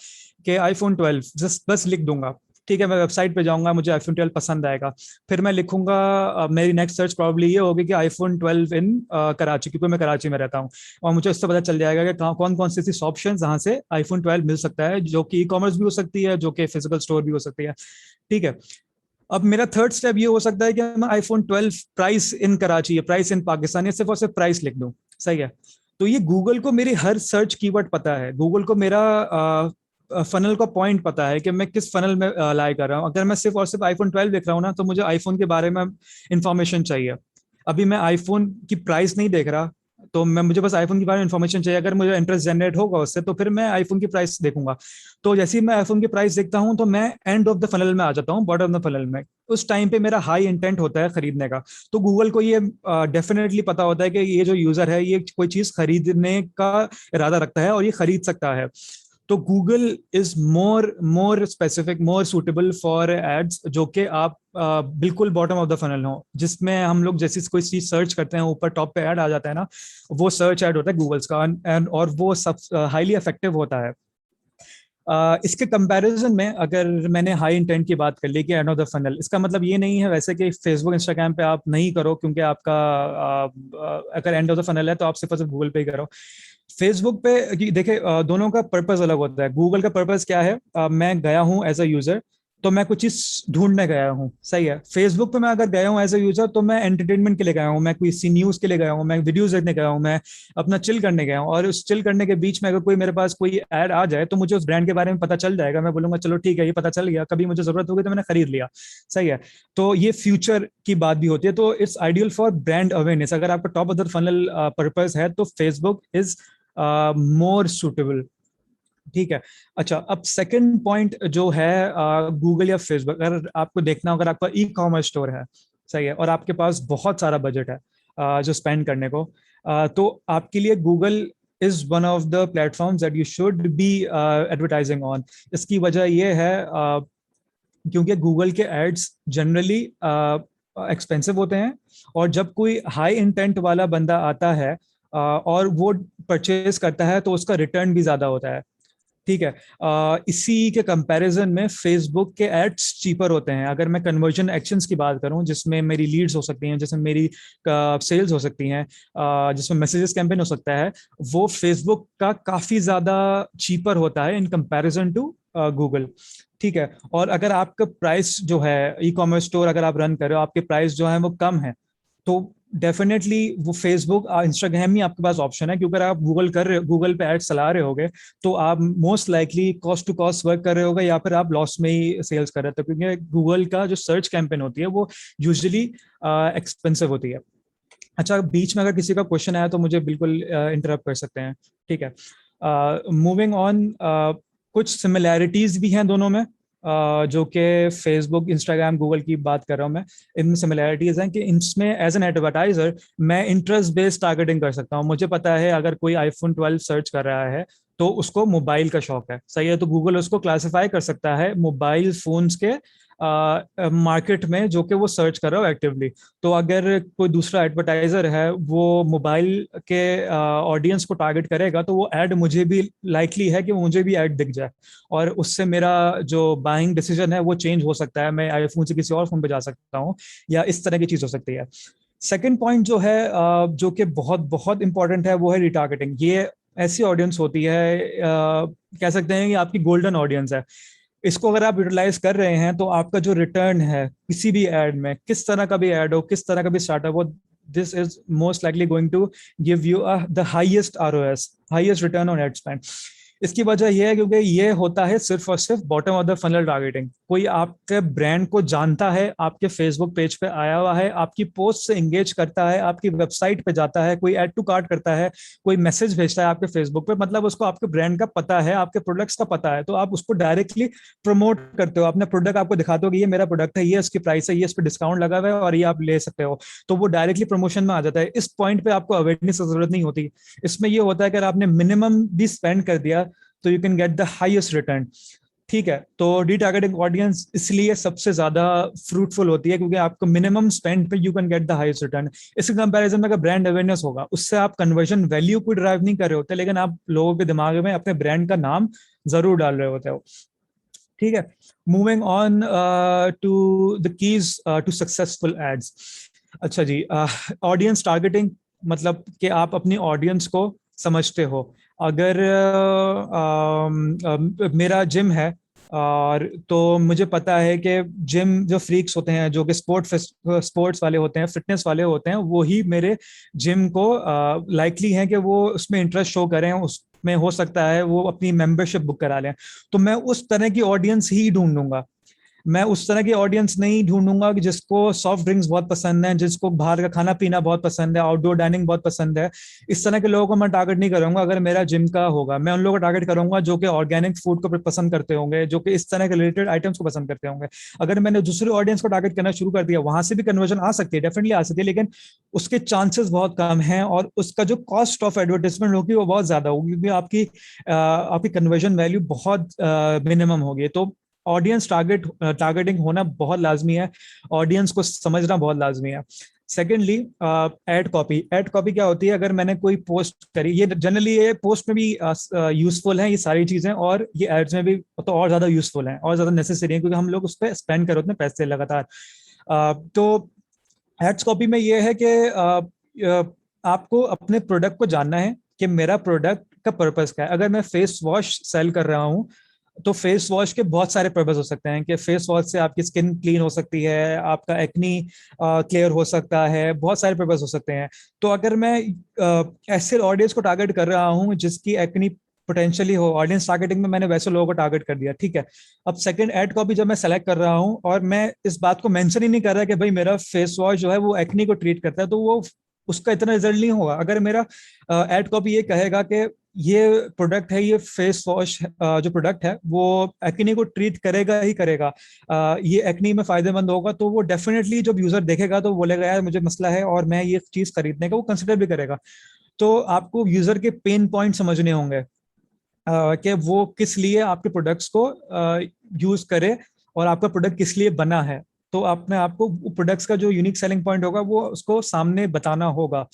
कि iPhone 12, जस्ट बस लिख दूंगा, ठीक है। मैं वेबसाइट पे जाऊंगा, मुझे iPhone 12 पसंद आएगा, फिर मैं लिखूंगा, मेरी नेक्स्ट सर्च प्रॉब्ली ये होगी कि iPhone 12 इन कराची, क्योंकि मैं कराची में रहता हूँ, और मुझे उससे पता चल जाएगा कि कौन कौन सी ऑप्शन जहाँ से iPhone 12 मिल सकता है, जो कि ई कॉमर्स भी हो सकती है, जो कि फिजिकल स्टोर भी हो सकती है, ठीक है। अब मेरा थर्ड स्टेप ये हो सकता है कि मैं iPhone 12 price in Karachi, price in Pakistan, सिर्फ और सिर्फ प्राइस लिख दूं, सही है। तो ये गूगल को मेरी हर सर्च कीवर्ड पता है, गूगल को मेरा फनल का पॉइंट पता है कि मैं किस फनल में लाई कर रहा हूँ। अगर मैं सिर्फ और सिर्फ iPhone 12 देख रहा हूँ ना, तो मुझे iPhone के बारे में इंफॉर्मेशन चाहिए। अभी मैं iPhone की प्राइस नहीं देख रहा, तो मुझे बस iPhone के बारे में इंफॉर्मेशन चाहिए। अगर मुझे इंटरेस्ट जनरेट होगा उससे, तो फिर मैं iPhone की प्राइस देखूंगा। तो जैसे ही मैं iPhone की प्राइस देखता हूं, तो मैं एंड ऑफ द फनल में आ जाता हूं, बॉटम ऑफ द फनल में। उस टाइम पे मेरा हाई इंटेंट होता है खरीदने का, तो गूगल को ये डेफिनेटली पता होता है कि ये जो यूजर है ये कोई चीज खरीदने का इरादा रखता है और ये खरीद सकता है। तो Google is more specific, more suitable for ads जो कि आप बिल्कुल बॉटम ऑफ द फनल हो, जिसमें हम लोग जैसे कोई चीज सर्च करते हैं, ऊपर टॉप पे ऐड आ जाता है ना, वो सर्च ऐड होता है गूगल्स का, और वो सब हाईली इफेक्टिव होता है। इसके कंपैरिजन में अगर मैंने हाई इंटेंट की बात कर ली कि एंड ऑफ द फनल, इसका मतलब ये नहीं है वैसे कि फेसबुक इंस्टाग्राम पे आप नहीं करो क्योंकि आपका अगर एंड ऑफ द फनल है तो आप सिर्फ और सिर्फ गूगल पे ही करो। फेसबुक पे देखिए दोनों का पर्पस अलग होता है। गूगल का पर्पस क्या है, मैं गया हूँ एज अ यूजर तो मैं कुछ चीज ढूंढने गया हूँ, सही है। फेसबुक पे मैं अगर गया हूँ एज अ यूजर तो मैं एंटरटेनमेंट के लिए गया हूँ, मैं कोई सी न्यूज के लिए गया हूँ, मैं वीडियोस देखने गया हूँ, मैं अपना चिल करने गया हूँ। और उस चिल करने के बीच में अगर कोई मेरे पास कोई ऐड आ जाए तो मुझे उस ब्रांड के बारे में पता चल जाएगा, मैं बोलूंगा चलो ठीक है ये पता चल गया, कभी मुझे जरूरत होगी तो मैंने खरीद लिया, सही है। तो ये फ्यूचर की बात भी होती है, तो it's ideal for brand awareness. अगर आपका top of the funnel purpose है तो फेसबुक इज मोर सुटेबल, ठीक है। अच्छा, अब सेकंड पॉइंट जो है गूगल या फेसबुक, अगर आपको देखना हो, अगर आपका ई कॉमर्स स्टोर है, सही है, और आपके पास बहुत सारा बजट है जो स्पेंड करने को, तो आपके लिए Google is one of the platforms that you should be advertising on. इसकी वजह यह है क्योंकि गूगल के एड्स जनरली एक्सपेंसिव होते हैं, और जब कोई हाई इंटेंट वाला बंदा आता है और वो परचेज करता है तो उसका रिटर्न भी ज्यादा होता है, ठीक है। इसी के कंपैरिजन में फेसबुक के एड्स चीपर होते हैं। अगर मैं कन्वर्जन एक्शंस की बात करूं जिसमें मेरी लीड्स हो सकती हैं, जिसमें मेरी सेल्स हो सकती हैं, जिसमें मैसेजेस कैंपेन हो सकता है, वो फेसबुक का काफी ज्यादा चीपर होता है इन कंपैरिजन टू गूगल, ठीक है। और अगर आपका प्राइस जो है ई कॉमर्स स्टोर अगर आप रन कर रहे हो, आपके प्राइस जो है वो कम है, तो डेफिनेटली वो फेसबुक इंस्टाग्राम ही आपके पास ऑप्शन है। क्योंकि अगर आप गूगल कर रहे हो, गूगल पे एड्स चला रहे होगे, तो आप most likely cost to cost work कर रहे होगे या फिर आप लॉस में ही सेल्स कर रहे थे, क्योंकि गूगल का जो सर्च कैंपेन होती है वो यूजुअली एक्सपेंसिव होती है। अच्छा, बीच में अगर किसी का क्वेश्चन आया तो मुझे बिल्कुल इंटरप्ट कर सकते हैं, ठीक है। मूविंग ऑन, कुछ सिमिलैरिटीज भी हैं दोनों में, जो कि फेसबुक, इंस्टाग्राम, गूगल की बात कर रहा हूँ मैं। इनमें सिमिलैरिटीज हैं कि इसमें एज एन एडवर्टाइजर मैं इंटरेस्ट बेस्ड टारगेटिंग कर सकता हूँ। मुझे पता है अगर कोई आईफोन 12 सर्च कर रहा है तो उसको मोबाइल का शौक है, सही है, तो गूगल उसको क्लासिफाई कर सकता है मोबाइल फोन्स के मार्केट में जो कि वो सर्च कर रहा हो एक्टिवली। तो अगर कोई दूसरा एडवर्टाइजर है वो मोबाइल के ऑडियंस को टारगेट करेगा तो वो ऐड मुझे भी लाइकली है कि मुझे भी ऐड दिख जाए, और उससे मेरा जो बाइंग डिसीजन है वो चेंज हो सकता है, मैं आईफोन से किसी और फोन पे जा सकता हूँ, या इस तरह की चीज हो सकती है। सेकेंड पॉइंट जो है जो कि बहुत बहुत इंपॉर्टेंट है वो है रिटारगेटिंग। ये ऐसी ऑडियंस होती है, कह सकते हैं कि आपकी गोल्डन ऑडियंस है। इसको अगर आप यूटिलाइज कर रहे हैं तो आपका जो रिटर्न है किसी भी एड में, किस तरह का भी एड हो, किस तरह का भी स्टार्टअप हो, this is most likely going to give you the highest ROS, highest return on ad spend. इसकी वजह यह है क्योंकि ये होता है सिर्फ और सिर्फ bottom of the funnel targeting. कोई आपके ब्रांड को जानता है, आपके फेसबुक पेज पे आया हुआ है, आपकी पोस्ट से एंगेज करता है, आपकी वेबसाइट पे जाता है, कोई ऐड टू कार्ट करता है, कोई मैसेज भेजता है आपके फेसबुक पे, मतलब उसको आपके ब्रांड का पता है, आपके प्रोडक्ट्स का पता है, तो आप उसको डायरेक्टली प्रमोट करते हो। अपने प्रोडक्ट आपको दिखाते हो कि ये मेरा प्रोडक्ट है, ये इसकी प्राइस है, ये इस पर डिस्काउंट लगा हुआ है और ये आप ले सकते हो, तो वो डायरेक्टली प्रमोशन में आ जाता है। इस पॉइंट पे आपको अवेयरनेस की जरूरत नहीं होती। इसमें ये होता है कि अगर आपने मिनिमम भी स्पेंड कर दिया तो you can get the highest return, ठीक है। तो रीटारगेटिंग ऑडियंस इसलिए सबसे ज्यादा फ्रूटफुल होती है क्योंकि आपको मिनिमम स्पेंड पे you can get the highest return. इसके कंपैरिजन में अगर ब्रांड अवेयरनेस होगा, उससे आप कन्वर्जन वैल्यू को ड्राइव नहीं कर रहे होते, लेकिन आप लोगों के दिमाग में अपने ब्रांड का नाम जरूर डाल रहे होते हो, ठीक है। Moving on to the keys to successful ads. अच्छा जी, ऑडियंस टारगेटिंग मतलब कि आप अपनी ऑडियंस को समझते हो। अगर मेरा जिम है और तो मुझे पता है कि जिम जो फ्रीक्स होते हैं, जो कि स्पोर्ट्स वाले होते हैं, फिटनेस वाले होते हैं, वो ही मेरे जिम को लाइकली है कि वो उसमें इंटरेस्ट शो करें, उसमें हो सकता है वो अपनी मेंबरशिप बुक करा लें। तो मैं उस तरह की ऑडियंस ही ढूंढूंगा। मैं उस तरह की ऑडियंस नहीं ढूंढूंगा कि जिसको सॉफ्ट ड्रिंक्स बहुत पसंद है, जिसको बाहर का खाना पीना बहुत पसंद है, आउटडोर डाइनिंग बहुत पसंद है। इस तरह के लोगों को मैं टारगेट नहीं करूंगा। अगर मेरा जिम का होगा, मैं उन लोगों को टारगेट करूंगा जो कि ऑर्गेनिक फूड को पसंद करते होंगे, जो कि इस तरह के रिलेटेड आइटम्स को पसंद करते होंगे। अगर मैंने दूसरी ऑडियंस को टारगेट करना शुरू कर दिया, वहां से भी कन्वर्जन आ सकती है, डेफिनेटली आ सकती है, लेकिन उसके चांसेस बहुत कम हैं और उसका जो कॉस्ट ऑफ एडवर्टाइजमेंट होगी वो बहुत ज्यादा होगी, क्योंकि आपकी कन्वर्जन वैल्यू बहुत मिनिमम होगी। तो ऑडियंस टारगेटिंग होना बहुत लाजमी है, ऑडियंस को समझना बहुत लाजमी है। Secondly ad copy. Ad copy क्या होती है, अगर मैंने कोई पोस्ट करी, ये जनरली ये पोस्ट में भी यूजफुल है ये सारी चीजें, और ये एड्स में भी तो और ज्यादा यूजफुल है और ज्यादा नेसेसरी है, क्योंकि हम लोग उस पर स्पेंड कर रहे होते हैं पैसे लगातार। तो एड्स कॉपी में ये है कि आपको अपने प्रोडक्ट को जानना है कि मेरा प्रोडक्ट का पर्पस क्या है। अगर मैं फेस वॉश सेल कर रहा हूँ तो फेस वॉश के बहुत सारे पर्पस हो सकते हैं, कि फेस वॉश से आपकी स्किन क्लीन हो सकती है, आपका एक्नी क्लियर हो सकता है, बहुत सारे पर्पस हो सकते हैं। तो अगर मैं ऐसे ऑडियंस को टारगेट कर रहा हूँ जिसकी एक्नी पोटेंशियली हो, ऑडियंस टारगेटिंग में मैंने वैसे लोगों को टारगेट कर दिया, ठीक है। अब सेकंड एड कॉपी जब मैं सेलेक्ट कर रहा हूँ और मैं इस बात को मेंशन ही नहीं कर रहा कि भाई मेरा फेस वॉश जो है वो एक्नी को ट्रीट करता है, तो वो उसका इतना रिजल्ट नहीं होगा। अगर मेरा एड कॉपी ये कहेगा कि ये प्रोडक्ट है, ये फेस वॉश जो प्रोडक्ट है वो एक्नी को ट्रीट करेगा ही करेगा, ये एक्नी में फायदेमंद होगा, तो वो डेफिनेटली जब यूजर देखेगा तो बोलेगा यार मुझे मसला है और मैं ये चीज खरीदने का वो कंसिडर भी करेगा। तो आपको यूजर के पेन पॉइंट समझने होंगे कि वो किस लिए आपके प्रोडक्ट्स को यूज करे और आपका प्रोडक्ट किस लिए बना है। तो अपने आपको प्रोडक्ट्स का जो यूनिक सेलिंग पॉइंट होगा वो उसको सामने बताना होगा।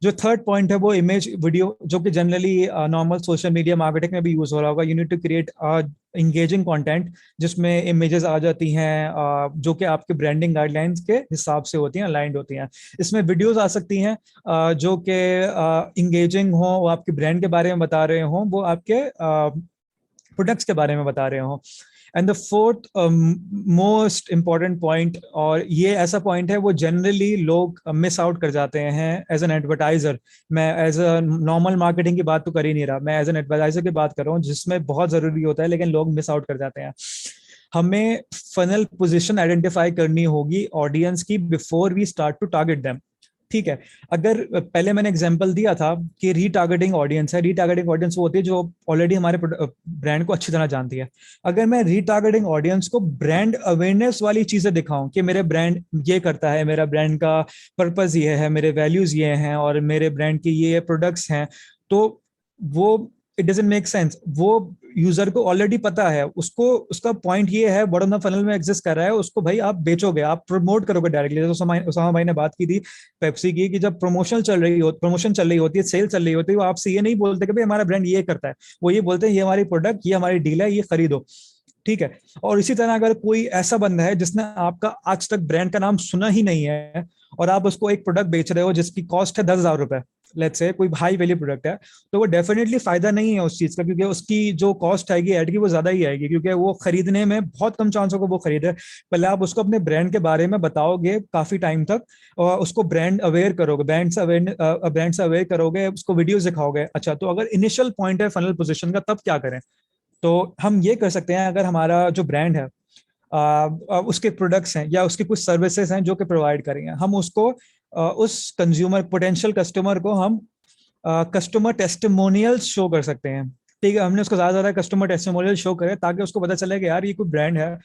जो थर्ड पॉइंट है वो इमेज वीडियो, जो कि generally normal social media marketing में भी यूज हो रहा होगा। You need to create engaging content जिसमें इमेजेस आ जाती हैं जो कि आपके ब्रांडिंग गाइडलाइंस के हिसाब से होती हैं, अलाइंड होती हैं। इसमें वीडियोस आ सकती हैं जो कि इंगेजिंग हो, वो आपके ब्रांड के बारे में बता रहे हों, वो आपके प्रोडक्ट्स के बारे में बता रहे हों। And the fourth most important point, और ये ऐसा पॉइंट है वो जनरली लोग मिस आउट कर जाते हैं एज एन एडवर्टाइजर। मैं एज अ नॉर्मल मार्केटिंग की बात तो कर ही नहीं रहा, मैं एज एन एडवर्टाइजर की बात कर रहा हूँ, जिसमें बहुत जरूरी होता है लेकिन लोग मिस आउट कर जाते हैं। हमें फनल पोजीशन आइडेंटिफाई करनी होगी ऑडियंस की before we start to target them, ठीक है। अगर पहले मैंने एग्जांपल दिया था कि रीटारगेटिंग ऑडियंस है, रीटारगेटिंग ऑडियंस वो होती है जो ऑलरेडी हमारे ब्रांड को अच्छी तरह जानती है। अगर मैं रीटारगेटिंग ऑडियंस को ब्रांड अवेयरनेस वाली चीजें दिखाऊं कि मेरे ब्रांड ये करता है, मेरा ब्रांड का पर्पस ये है, मेरे वैल्यूज ये हैं और मेरे ब्रांड के ये प्रोडक्ट्स हैं, तो वो इट डजंट मेक सेंस। वो यूजर को ऑलरेडी पता है, उसको उसका पॉइंट ये है, बॉटम ऑफ फनल में एग्जिस्ट कर रहा है, उसको भाई आप बेचोगे, आप प्रमोट करोगे डायरेक्टली। जैसे उसामा भाई ने बात की थी पेप्सी की, कि जब प्रमोशन चल रही होती है, सेल चल रही होती है, वो आपसे ये नहीं बोलते कि भाई हमारा ब्रांड ये करता है, वो ये बोलते हैं ये हमारी प्रोडक्ट, ये हमारी डील है, ये खरीदो, ठीक है। और इसी तरह अगर कोई ऐसा बंदा है जिसने आपका आज तक ब्रांड का नाम सुना ही नहीं है और आप उसको एक प्रोडक्ट बेच रहे हो जिसकी कॉस्ट है 10,000 रुपए, लेट्स से कोई हाई वैल्यू प्रोडक्ट है, तो वो डेफिनेटली फायदा नहीं है उस चीज का, क्योंकि उसकी जो कॉस्ट आएगी एड की वो ज्यादा ही आएगी, क्योंकि वो खरीदने में बहुत कम चांस होगा वो खरीदे। पहले आप उसको अपने ब्रांड के बारे में बताओगे काफी टाइम तक, और उसको ब्रांड अवेयर करोगे, ब्रांड से अवेयर करोगे, उसको वीडियोस दिखाओगे। अच्छा, तो अगर इनिशियल पॉइंट है फनल पोजीशन का, तब क्या करें? तो हम ये कर सकते हैं, अगर हमारा जो ब्रांड है उसके प्रोडक्ट्स हैं या उसकी कुछ सर्विसेज हैं जो कि प्रोवाइड करेंगे, हम उसको उस कंज्यूमर पोटेंशियल कस्टमर को हम कस्टमर टेस्टिमोनियल्स शो कर सकते हैं, ठीक है। हमने उसको ज्यादा कस्टमर टेस्टिमोनियल शो करे ताकि उसको पता चले कि यार ये कोई ब्रांड है,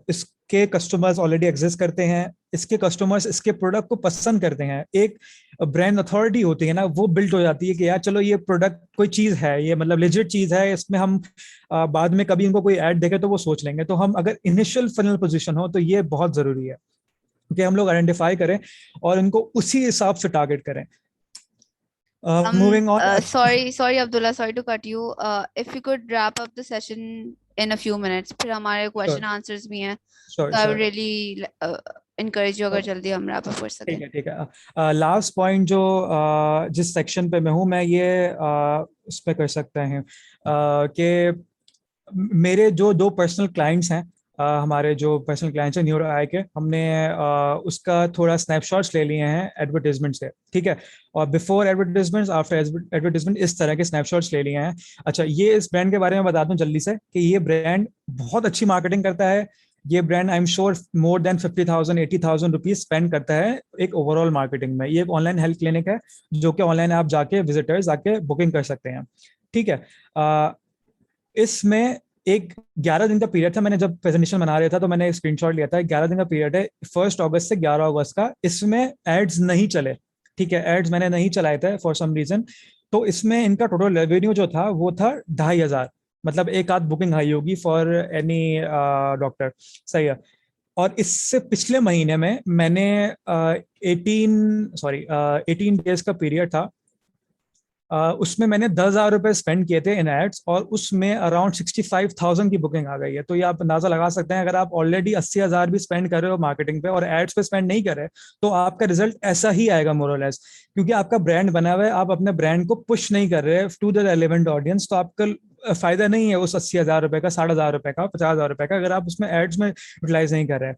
इसके कस्टमर्स ऑलरेडी एग्जिस्ट करते हैं, इसके कस्टमर्स इसके प्रोडक्ट को पसंद करते हैं। एक ब्रांड अथॉरिटी होती है ना, वो बिल्ड हो जाती है कि यार चलो ये प्रोडक्ट कोई चीज है, ये मतलब लेजिट चीज है, इसमें हम बाद में कभी इनको कोई ऐड देखे तो वो सोच लेंगे। तो हम अगर इनिशियल फनल पोजीशन हो तो ये बहुत जरूरी है कि हम लोग आइडेंटिफाई करें और इनको उसी हिसाब से टारगेट करें। Moving on. Sorry Abdullah, sorry to cut you. If you could wrap up the session in a few minutes, फिर हमारे question answers भी हैं, so I would really encourage you अगर जल्दी हम wrap up कर सकें। ठीक है। लास्ट पॉइंट जो जिस सेक्शन पे मैं हूँ, मैं ये उस पे कर सकते हैं कि मेरे जो 2 पर्सनल क्लाइंट्स हैं, हमारे जो पर्सनल क्लाइंट्स हैं न्यूरो आई के, हमने उसका थोड़ा स्नैपशॉट्स ले लिए हैं एडवर्टाइजमेंट से, ठीक है। और बिफोर एडवर्टाइजमेंट, आफ्टर एडवर्टाइजमेंट, इस तरह के स्नैपशॉट्स ले लिए हैं। अच्छा, ये इस ब्रांड के बारे में बता दूं जल्दी से कि ये ब्रांड बहुत अच्छी मार्केटिंग करता है। ये brand I am sure more than 50,000 80,000 rupees spend करता है एक ओवरऑल मार्केटिंग में। ये एक ऑनलाइन हेल्थ क्लिनिक है जो कि ऑनलाइन आप जाके विजिटर्स आके बुकिंग कर सकते हैं, ठीक है। इसमें एक 11 दिन का पीरियड था। मैंने जब प्रेजेंटेशन बना रहा था तो मैंने स्क्रीनशॉट लिया था। 11 दिन का पीरियड है, 1 अगस्त से 11 अगस्त का। इसमें एड्स नहीं चले, ठीक है, एड्स मैंने नहीं चलाए थे फॉर सम रीजन। तो इसमें इनका टोटल रेवेन्यू जो था वो था 2,500, मतलब एक आध बुकिंग आई होगी फॉर एनी डॉक्टर, सही है। और इससे पिछले महीने में मैंने 18 डेज का पीरियड था, उसमें मैंने 10,000 रुपए स्पेंड किए थे इन एड्स, और उसमें अराउंड 65,000 की बुकिंग आ गई है। तो ये आप अंदाजा लगा सकते हैं, अगर आप ऑलरेडी 80,000 भी स्पेंड कर रहे हो मार्केटिंग पे और एड्स पे स्पेंड नहीं कर रहे, तो आपका रिजल्ट ऐसा ही आएगा मोर और लेस, क्योंकि आपका ब्रांड बना हुआ है, आप अपने ब्रांड को पुश नहीं कर रहे टू द रेलेवेंट ऑडियंस। तो आपका फायदा नहीं है उस 80,000 रुपए का, 60,000 रुपए का, 50,000 रुपए का, अगर आप उसमें एड्स में यूटिलाइज नहीं कर रहे हैं।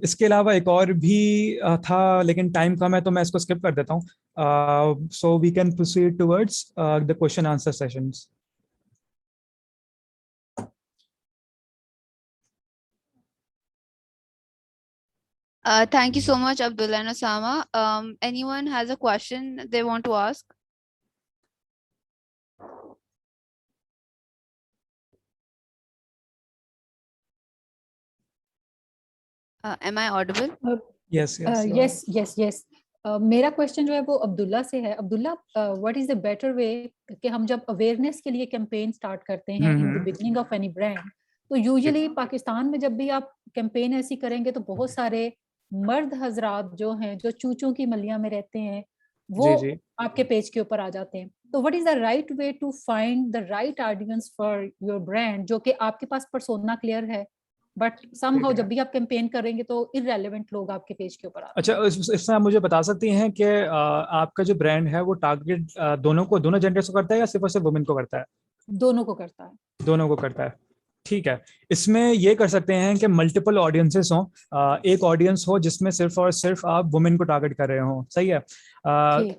इसके अलावा एक और भी था, लेकिन टाइम कम है तो मैं इसको स्किप कर देता हूँ। So we can proceed towards the question answer sessions. Thank you so much, Abdullah and Osama. Anyone has a question they want to ask? Am I audible? Yes. yes. मेरा question जो है वो अब्दुल्ला से है। Abdullah, what is the better way कि हम जब awareness के लिए कैंपेन स्टार्ट करते हैं in the beginning of any brand, तो यूजुअली पाकिस्तान में जब भी आप कैंपेन ऐसी करेंगे तो बहुत सारे मर्द हजरात जो हैं, जो चूचों की मलिया में रहते हैं, वो आपके पेज के ऊपर आ जाते हैं। तो what is the right way to find the right audience for your brand, जो कि आपके पास पर्सोना क्लियर है, बट समहाउ जब भी आप कैंपेन करेंगे तो इररेलेवेंट लोग आपके पेज के ऊपर आते हैं। अच्छा, इसमें आप मुझे बता सकती हैं कि आपका जो ब्रांड है वो टारगेट दोनों जेंडर्स को करता है या सिर्फ और सिर्फ वुमेन को करता है? दोनों को करता है। दोनों को करता है, ठीक है। इसमें ये कर सकते हैं कि मल्टीपल ऑडियंसेस हो, एक ऑडियंस हो जिसमें सिर्फ और सिर्फ आप वुमेन को टारगेट कर रहे हो, सही है।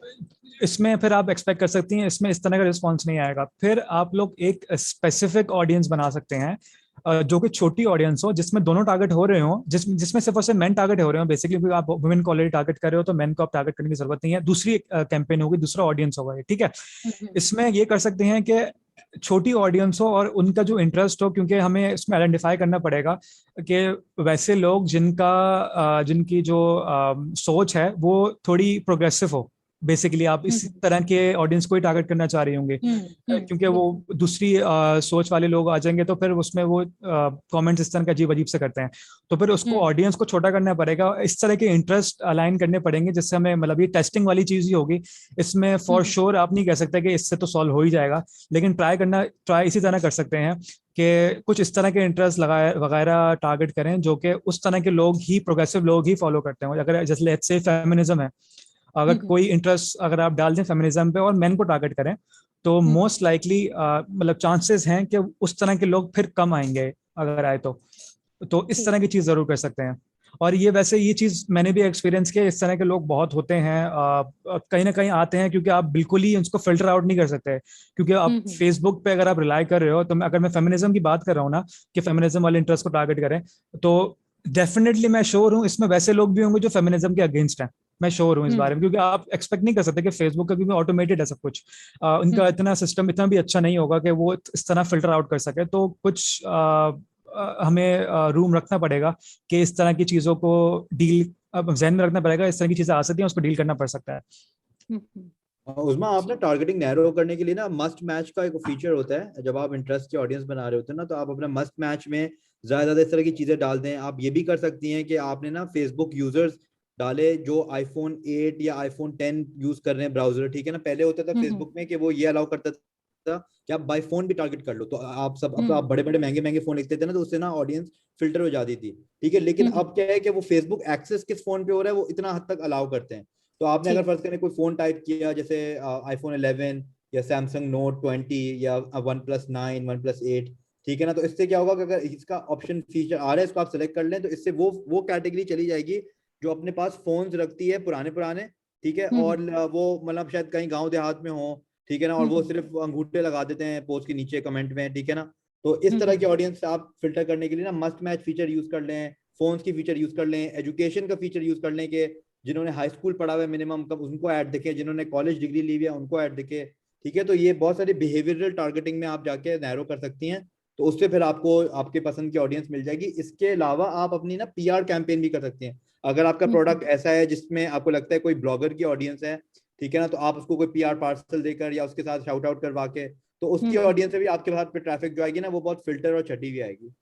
इसमें फिर आप एक्सपेक्ट कर सकती हैं इसमें इस तरह का रिस्पॉन्स नहीं आएगा। फिर आप लोग एक स्पेसिफिक ऑडियंस बना सकते हैं जो कि छोटी ऑडियंस हो, जिसमें दोनों टारगेट हो रहे हो, जिसमें सिर्फ और सिर्फ मेन टारगेट हो रहे हो बेसिकली, क्योंकि आप वुमेन को ऑलरेडी टारगेट कर रहे हो तो मेन को आप टारगेट करने की जरूरत नहीं है। दूसरी कैंपेन होगी, दूसरा ऑडियंस होगा, ठीक है। इसमें ये कर सकते हैं कि छोटी ऑडियंस हो और उनका जो इंटरेस्ट हो, क्योंकि हमें इसमें आइडेंटिफाई करना पड़ेगा कि वैसे लोग जिनकी जो सोच है वो थोड़ी प्रोग्रेसिव हो। बेसिकली आप इस तरह के ऑडियंस को ही टारगेट करना चाह रही होंगे, क्योंकि वो दूसरी सोच वाले लोग आ जाएंगे तो फिर उसमें वो कमेंट्स इस तरह का अजीब अजीब से करते हैं। तो फिर उसको ऑडियंस को छोटा करना पड़ेगा, इस तरह के इंटरेस्ट अलाइन करने पड़ेंगे, जिससे हमें मतलब ये टेस्टिंग वाली चीज ही होगी। इसमें फॉर श्योर आप नहीं कह सकते कि इससे तो सॉल्व हो ही जाएगा, लेकिन ट्राई इसी तरह कर सकते हैं कि कुछ इस तरह के इंटरेस्ट वगैरह टारगेट करें जो कि उस तरह के लोग ही, प्रोग्रेसिव लोग ही फॉलो करते हैं। अगर जैसे लेट्स से फेमिनिज्म है, अगर कोई इंटरेस्ट अगर आप डाल दें फेमिनिज्म पे और मेन को टारगेट करें तो मोस्ट लाइकली मतलब चांसेस हैं कि उस तरह के लोग फिर कम आएंगे, अगर आए तो इस तरह की चीज जरूर कर सकते हैं। और ये वैसे ये चीज मैंने भी एक्सपीरियंस किया, इस तरह के लोग बहुत होते हैं, कहीं ना कहीं आते हैं, क्योंकि आप बिल्कुल ही उसको फिल्टर आउट नहीं कर सकते, क्योंकि आप फेसबुक पे अगर आप रिलाई कर रहे हो, तो अगर मैं फेमिनिज्म की बात कर रहा हूँ ना कि फेमिनिज्म वाले इंटरेस्ट को टारगेट करें, तो डेफिनेटली मैं श्योर हूँ इसमें वैसे लोग भी होंगे जो फेमिनिज्म के अगेंस्ट हैं। मैं श्योर हूँ इस बारे में, क्योंकि आप एक्सपेक्ट नहीं कर सकते कि फेसबुक का, क्योंकि ऑटोमेटेड है सब कुछ, उनका इतना सिस्टम इतना भी अच्छा नहीं होगा कि वो इस तरह फिल्टर आउट कर सके। तो कुछ हमें रूम रखना पड़ेगा कि इस तरह की चीजों को डील ध्यान में रखना पड़ेगा, इस तरह की चीजें आ सकती हैं, उसको डील करना पड़ सकता है। उसमें आप ना टारगेटिंग नैरो करने के लिए ना मस्ट मैच का एक फीचर होता है। जब आप इंटरेस्ट के ऑडियंस बना रहे होते हैं ना, तो आप अपना मस्ट मैच में ज्यादा इस तरह की चीजें डाल दें। आप ये भी कर सकती हैं कि आपने ना फेसबुक यूजर्स डाले जो आईफोन 8 या आईफोन 10 यूज कर रहे हैं ब्राउजर, ठीक है ना। पहले होता था फेसबुक में कि वो ये अलाउ करता था कि आप बाय फोन भी टारगेट कर लो, तो आप बड़े बड़े महंगे फोन लिखते थे ना, तो उससे ना ऑडियंस फिल्टर हो जाती थी, ठीक है। लेकिन अब क्या है कि वो फेसबुक एक्सेस किस फोन पे हो रहा है वो इतना हद तक अलाउ करते हैं। तो आपने अगर फर्ज करें कोई फोन टाइप किया जैसे आईफोन 11 या सैमसंग नोट 20 या OnePlus 9, OnePlus 8, ठीक है ना, तो इससे क्या होगा कि अगर इसका ऑप्शन फीचर आ रहा है, इसको आप सेलेक्ट कर लें, तो इससे वो कैटेगरी चली जाएगी जो अपने पास फोन्स रखती है पुराने, ठीक है, और वो मतलब शायद कहीं गांव देहात में हो, ठीक है ना, और वो सिर्फ अंगूठे लगा देते हैं पोस्ट के नीचे कमेंट में, ठीक है ना। तो इस तरह की ऑडियंस आप फिल्टर करने के लिए ना मस्ट मैच फीचर यूज कर लें, फोन्स की फीचर यूज कर लें, एजुकेशन का फीचर यूज कर लें कि जिन्होंने हाई स्कूल पढ़ा हुआ है मिनिमम कब उनको ऐड दिखे, जिन्होंने कॉलेज डिग्री ली हुई है उनको ऐड दिखे, ठीक है। तो ये बहुत सारी बिहेवियरल टारगेटिंग में आप जाके नैरो कर सकती हैं, तो उससे फिर आपको आपके पसंद की ऑडियंस मिल जाएगी। इसके अलावा आप अपनी ना PR कैंपेन भी कर सकती हैं। अगर आपका प्रोडक्ट ऐसा है जिसमें आपको लगता है कोई ब्लॉगर की ऑडियंस है, ठीक है ना, तो आप उसको कोई PR पार्सल देकर या उसके साथ शाउट आउट करवा के, तो उसकी ऑडियंस से भी आपके पास ट्रैफिक जो आएगी ना वो बहुत फिल्टर और छटी हुई आएगी।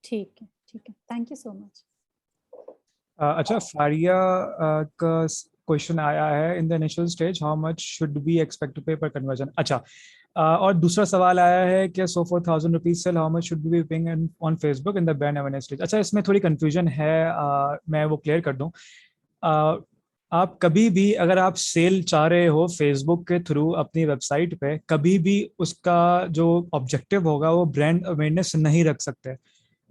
ठीक है, थैंक यू सो मच। अच्छा, फारिया का क्वेश्चन आया है, in the initial stage how much should we expect to pay per conversion. अच्छा, और दूसरा सवाल आया है कि so for 1000 rupees sale how much should be paying on Facebook in the brand awareness stage. अच्छा, इसमें थोड़ी कंफ्यूजन है, मैं वो क्लियर कर दूं। आप कभी भी अगर आप सेल चाह रहे हो फेसबुक के थ्रू अपनी वेबसाइट पे, कभी भी उसका जो ऑब्जेक्टिव होगा वो ब्रांड अवेयरनेस नहीं रख सकते।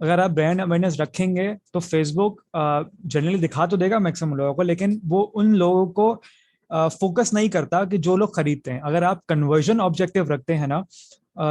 अगर आप ब्रांड अवेयरनेस रखेंगे तो फेसबुक जनरली दिखा तो देगा मैक्सिमम लोगों को, लेकिन वो उन लोगों को फोकस नहीं करता कि जो लोग खरीदते हैं। अगर आप कन्वर्जन ऑब्जेक्टिव रखते हैं ना,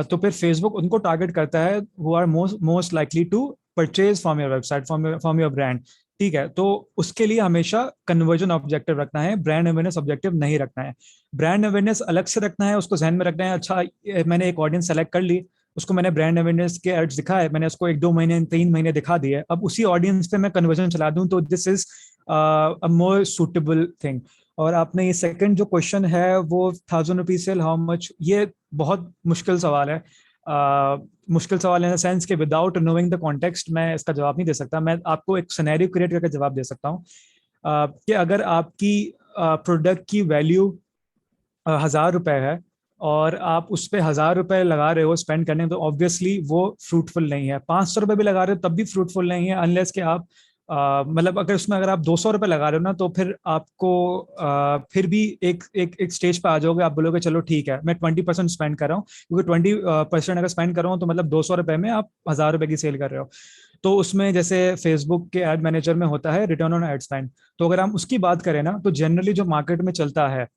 तो फिर फेसबुक उनको टारगेट करता है who are most likely to purchase from your website, from your brand. ठीक है, तो उसके लिए हमेशा कन्वर्जन ऑब्जेक्टिव रखना है, ब्रांड अवेयरनेस ऑब्जेक्टिव नहीं रखना है। ब्रांड अवेयरनेस अलग से रखना है, उसको ध्यान में रखना है। अच्छा, मैंने एक ऑडियंस सेलेक्ट कर ली, उसको मैंने ब्रांड अवेयरनेस के एड्स दिखाए, मैंने उसको 1-2 महीने 3 महीने दिखा दिए, अब उसी ऑडियंस पे मैं कन्वर्जन चला दूं तो this is a more suitable thing. और आपने ये सेकंड जो क्वेश्चन है वो 1000 रुपीज सेल हाउ मच, ये बहुत मुश्किल सवाल है। मुश्किल सवाल इन द सेंस कि विदाउट नोइंग द कॉन्टेक्स्ट मैं इसका जवाब नहीं दे सकता। मैं आपको एक सिनेरियो क्रिएट करके जवाब दे सकता हूँ कि अगर आपकी प्रोडक्ट की वैल्यू 1000 रुपए है और आप उस पर 1000 रुपए लगा रहे हो स्पेंड करने, तो ऑब्वियसली वो फ्रूटफुल नहीं है। 500 रुपए भी लगा रहे हो तब भी फ्रूटफुल नहीं है, अनलेस कि आप मतलब अगर आप 200 रुपए लगा रहे हो ना, तो फिर आपको फिर भी एक स्टेज पे आ जाओगे, आप बोलोगे चलो ठीक है मैं 20% स्पेंड कर रहा हूँ, क्योंकि 20% अगर स्पेंड कर रहा हूँ तो मतलब 200 रुपए में आप 1000 रुपए की सेल कर रहे हो। तो उसमें जैसे फेसबुक के एड मैनेजर में होता है रिटर्न ऑन एड स्पेंड, तो अगर हम उसकी बात करें ना, तो जनरली जो मार्केट में चलता है,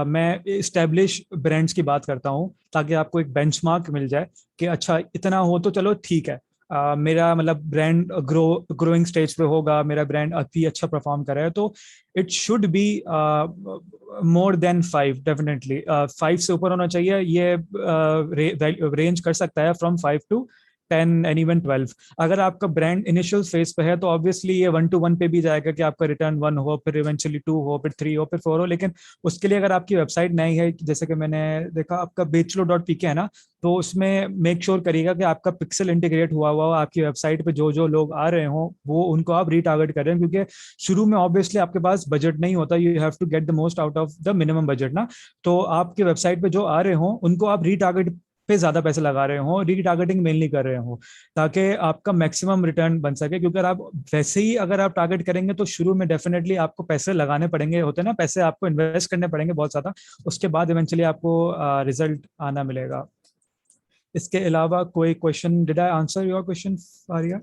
मैं इस्टेब्लिश ब्रांड्स की बात करता हूँ ताकि आपको एक बेंचमार्क मिल जाए कि अच्छा इतना हो तो चलो ठीक है, मेरा मतलब ब्रांड ग्रोइंग स्टेज पे होगा, मेरा ब्रांड अभी अच्छा परफॉर्म कर रहा है, तो it should be more than 5, definitely 5 से ऊपर होना चाहिए। ये रेंज कर सकता है फ्रॉम 5 to 10 एंड इवन 12। अगर आपका ब्रांड इनिशियल फेज पे है तो ऑब्वियसली ये 1 to 1 पे भी जाएगा कि आपका रिटर्न 1 हो, फिर इवेंचुअली 2 हो, फिर 3 हो, फिर 4 हो। लेकिन उसके लिए अगर आपकी वेबसाइट नई है, जैसे कि मैंने देखा आपका बेचलो.pk है ना, तो उसमें मेक श्योर करिएगा कि आपका पिक्सल इंटीग्रेट हुआ हो आपकी वेबसाइट पे, जो जो लोग आ रहे हो वो उनको आप रीटारगेट कर रहे हैं, क्योंकि शुरू में ऑब्वियसली आपके पास बजट नहीं होता, you have to get the most out of the minimum budget ना। तो आपके वेबसाइट पे जो आ रहे हो उनको आप रीटारगेट पे ज्यादा पैसे लगा रहे हो, रीटारगेटिंग मेनली कर रहे हो, ताकि आपका मैक्सिमम रिटर्न बन सके। क्योंकि अगर आप वैसे ही अगर आप टारगेट करेंगे तो शुरू में डेफिनेटली आपको पैसे लगाने पड़ेंगे, होते हैं ना, पैसे आपको इन्वेस्ट करने पड़ेंगे बहुत ज्यादा, उसके बाद इवेंचुअली आपको रिजल्ट आना मिलेगा। इसके अलावा कोई question? Did I answer your question Faria?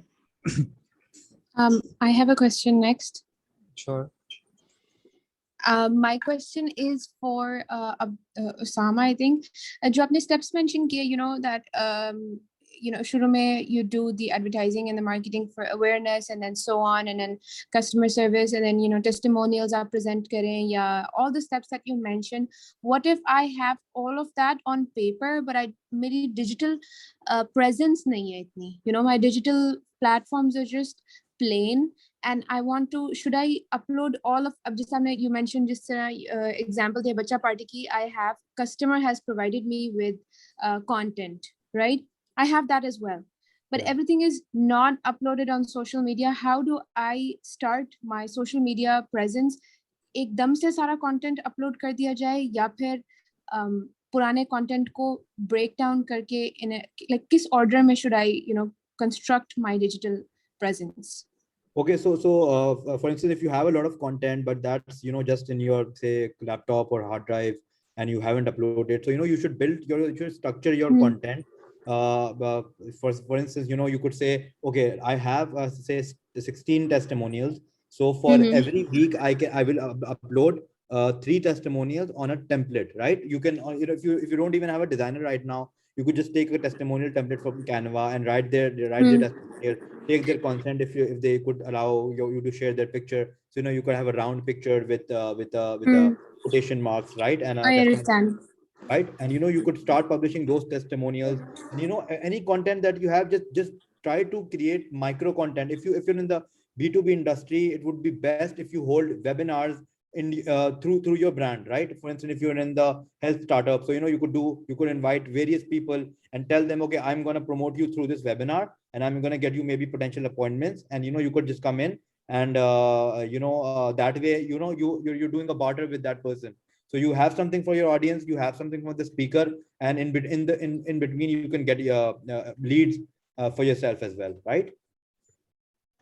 I have a question next. Sure. My question is for Osama, I think. जो आपने steps mention किए, you know that शुरू में you do the advertising and the marketing for awareness and then so on, and then customer service, and then testimonials आप present करें, या all the steps that you mentioned. What if I have all of that on paper but मेरी digital presence नहीं है इतनी, my digital platforms are just plain, and I want to, should I upload all of, अब जैसे you mentioned just example the बच्चा party की, I have, customer has provided me with content, right? I have that as well, but everything is not uploaded on social media. How do I start my social media presence? एकदम से सारा content upload कर दिया जाए, या फिर पुराने content को break down करके in a, like किस order में should I construct my digital presence? Okay, so for instance, if you have a lot of content, but that's just in your say laptop or hard drive, and you haven't uploaded, so you should you should structure your content. For instance, you could say, okay, I have say 16 testimonials. So for every week, I will upload 3 testimonials on a template, right? You can, if you don't even have a designer right now, you could just take a testimonial template from Canva and write their testimonial, take their consent if they could allow you to share their picture. So you could have a round picture with quotation marks, right? And I understand. Right, and you could start publishing those testimonials, and any content that you have, just try to create micro content. If you're in the B2B industry, it would be best if you hold webinars through your brand, right? For instance, if you're in the health startup, so you could invite various people and tell them, okay, I'm going to promote you through this webinar, and I'm going to get you maybe potential appointments, and you could just come in, and that way you're doing a barter with that person. So you have something for your audience, you have something for the speaker, and in between you can get leads for yourself as well, right?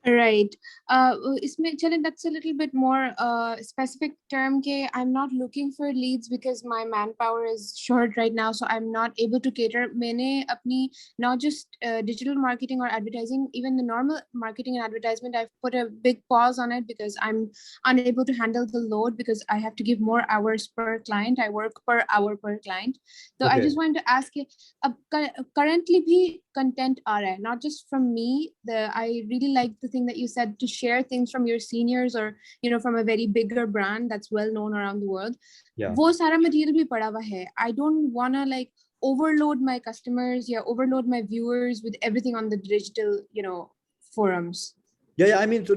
Right. Isme, chale, that's a little bit more specific term. Ke I'm not looking for leads because my manpower is short right now, so I'm not able to cater. Maine apni not just digital marketing or advertising, even the normal marketing and advertisement, I've put a big pause on it because I'm unable to handle the load because I have to give more hours per client. I work per hour per client. So I just wanted to ask you, currently bhi content aa raha hai, not just from me. I really like the thing that you said to share things from your seniors or from a very bigger brand that's well known around the world. वो सारा material भी पड़ा हुआ है. I don't wanna like overload my customers, overload my viewers with everything on the digital forums. Yeah, I mean, so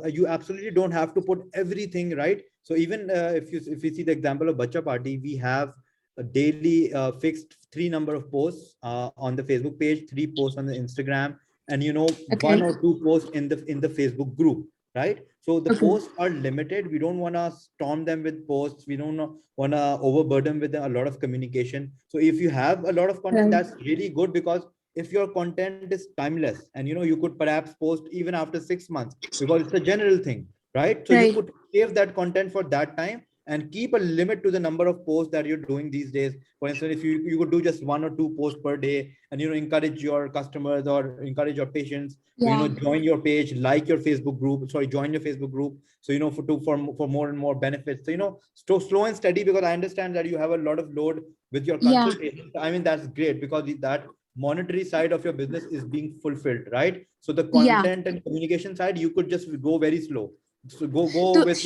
you absolutely don't have to put everything, right? So even if you see the example of Bacha Party, we have a daily fixed 3 number of posts on the Facebook page, 3 posts on the Instagram, and 1 or 2 posts in the Facebook group, right? So the posts are limited. We don't want to storm them with posts. We don't want to overburden with a lot of communication. So if you have a lot of content, that's really good, because if your content is timeless, and you could perhaps post even after 6 months, because it's a general thing, right? So you could save that content for that time and keep a limit to the number of posts that you're doing these days. For instance, if you could do just 1 or 2 posts per day, and encourage your customers or encourage your patients to join your page, like your Facebook group, join your Facebook group, so for more and more benefits. So slow and steady, because I understand that you have a lot of load with your consultation. I mean, that's great, because that monetary side of your business is being fulfilled, right? So the content and communication side, you could just go very slow. So go so with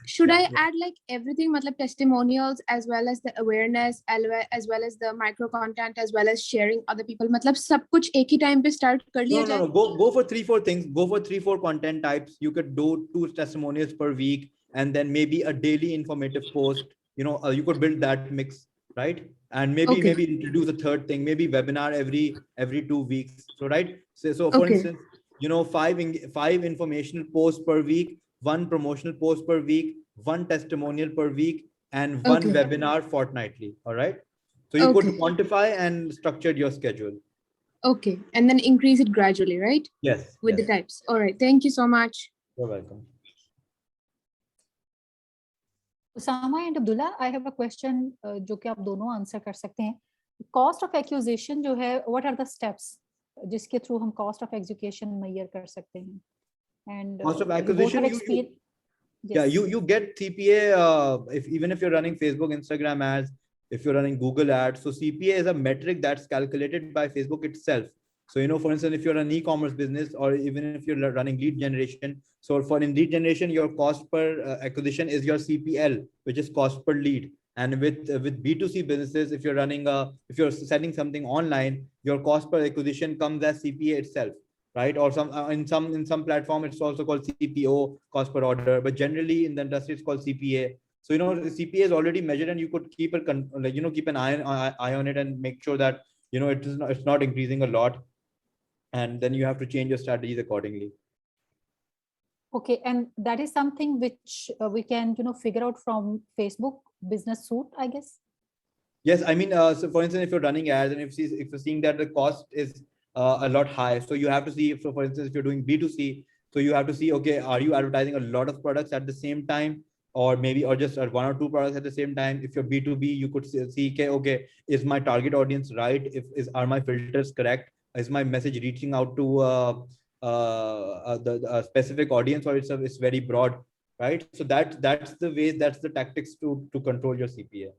should I add like everything, matlab testimonials as well as the awareness, as well as the micro content, as well as sharing other people, matlab sab kuch ek hi time pe start kar liya jaye? No, go for 3-4 things. Go for 3-4 content types. You could do 2 testimonials per week, and then maybe a daily informative post. You could build that mix, right? And maybe introduce a third thing, maybe webinar every 2 weeks. So right. So for instance, 5 informational posts per week, 1 promotional post per week, 1 testimonial per week, and 1 webinar fortnightly. All right. So you could quantify and structure your schedule. Okay. And then increase it gradually, right? Yes. With the types. All right. Thank you so much. You're welcome. Usama and Abdullah, I have a question जो कि आप दोनों answer कर सकते हैं. Cost of acquisition जो है, what are the steps जिसके through हम cost of acquisition measure कर सकते हैं? And cost of acquisition, you get CPA even if you're running Facebook, Instagram ads, if you're running Google ads. So CPA is a metric that's calculated by Facebook itself. So for instance, if you're an e-commerce business, or even if you're running lead generation, so in lead generation, your cost per acquisition is your CPL, which is cost per lead. And with B2C businesses, if you're selling something online, your cost per acquisition comes as CPA itself, right? Or in some platform, it's also called CPO, cost per order. But generally in the industry, it's called CPA. So CPA is already measured, and you could keep an eye on it and make sure that it's not increasing a lot. And then you have to change your strategies accordingly. Okay, and that is something which we can figure out from Facebook Business Suite, I guess. Yes, I mean, so for instance, if you're running ads and if you're seeing that the cost is a lot high, so you have to see. So for instance, if you're doing B2C, so you have to see, okay, are you advertising a lot of products at the same time, or just 1 or 2 products at the same time? If you're B2B, you could see, okay, is my target audience right? Are my filters correct? Is my message reaching out to the specific audience, or it's very broad, right? So that's the way, that's the tactics to control your CPA.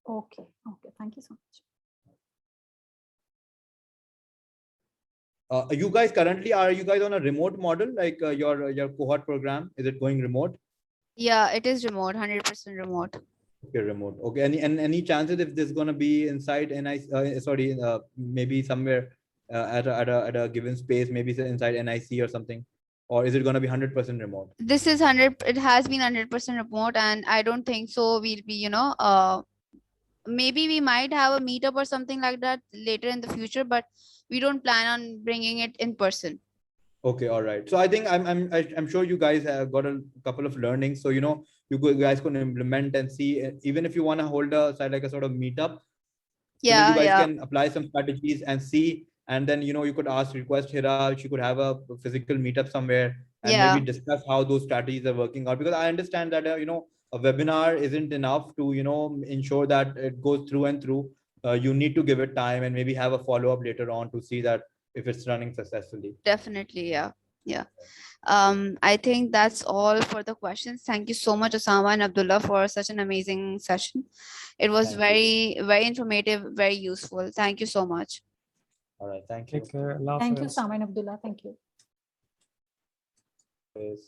Okay, thank you so much. You guys currently, are you guys on a remote model, like your cohort program? Is it going remote? Yeah, it is remote, 100% remote. Okay, remote. Okay, any chances if this is going to be inside NIC? Maybe somewhere at a given space, maybe inside NIC or something, or is it going to be 100% remote? This is 100, it has been 100% remote, and I don't think so we'll be, maybe we might have a meetup or something like that later in the future, but we don't plan on bringing it in person. Okay, all right. So I think I'm sure you guys have got a couple of learnings. So you guys can implement and see, even if you want to hold a like a sort of meetup. Yeah, you guys yeah. can apply some strategies and see, and then you could request Hira, she could have a physical meetup somewhere and maybe discuss how those strategies are working out, because I understand that a webinar isn't enough to ensure that it goes through and through. You need to give it time and maybe have a follow-up later on to see that if it's running successfully. Definitely, yeah. I think that's all for the questions. Thank you so much, Osama and Abdullah, for such an amazing session. It was very informative, very useful. Thank you so much. All right, thank you. Take care. Allah Thank you, Hafiz. Osama and Abdullah. Thank you. Yes.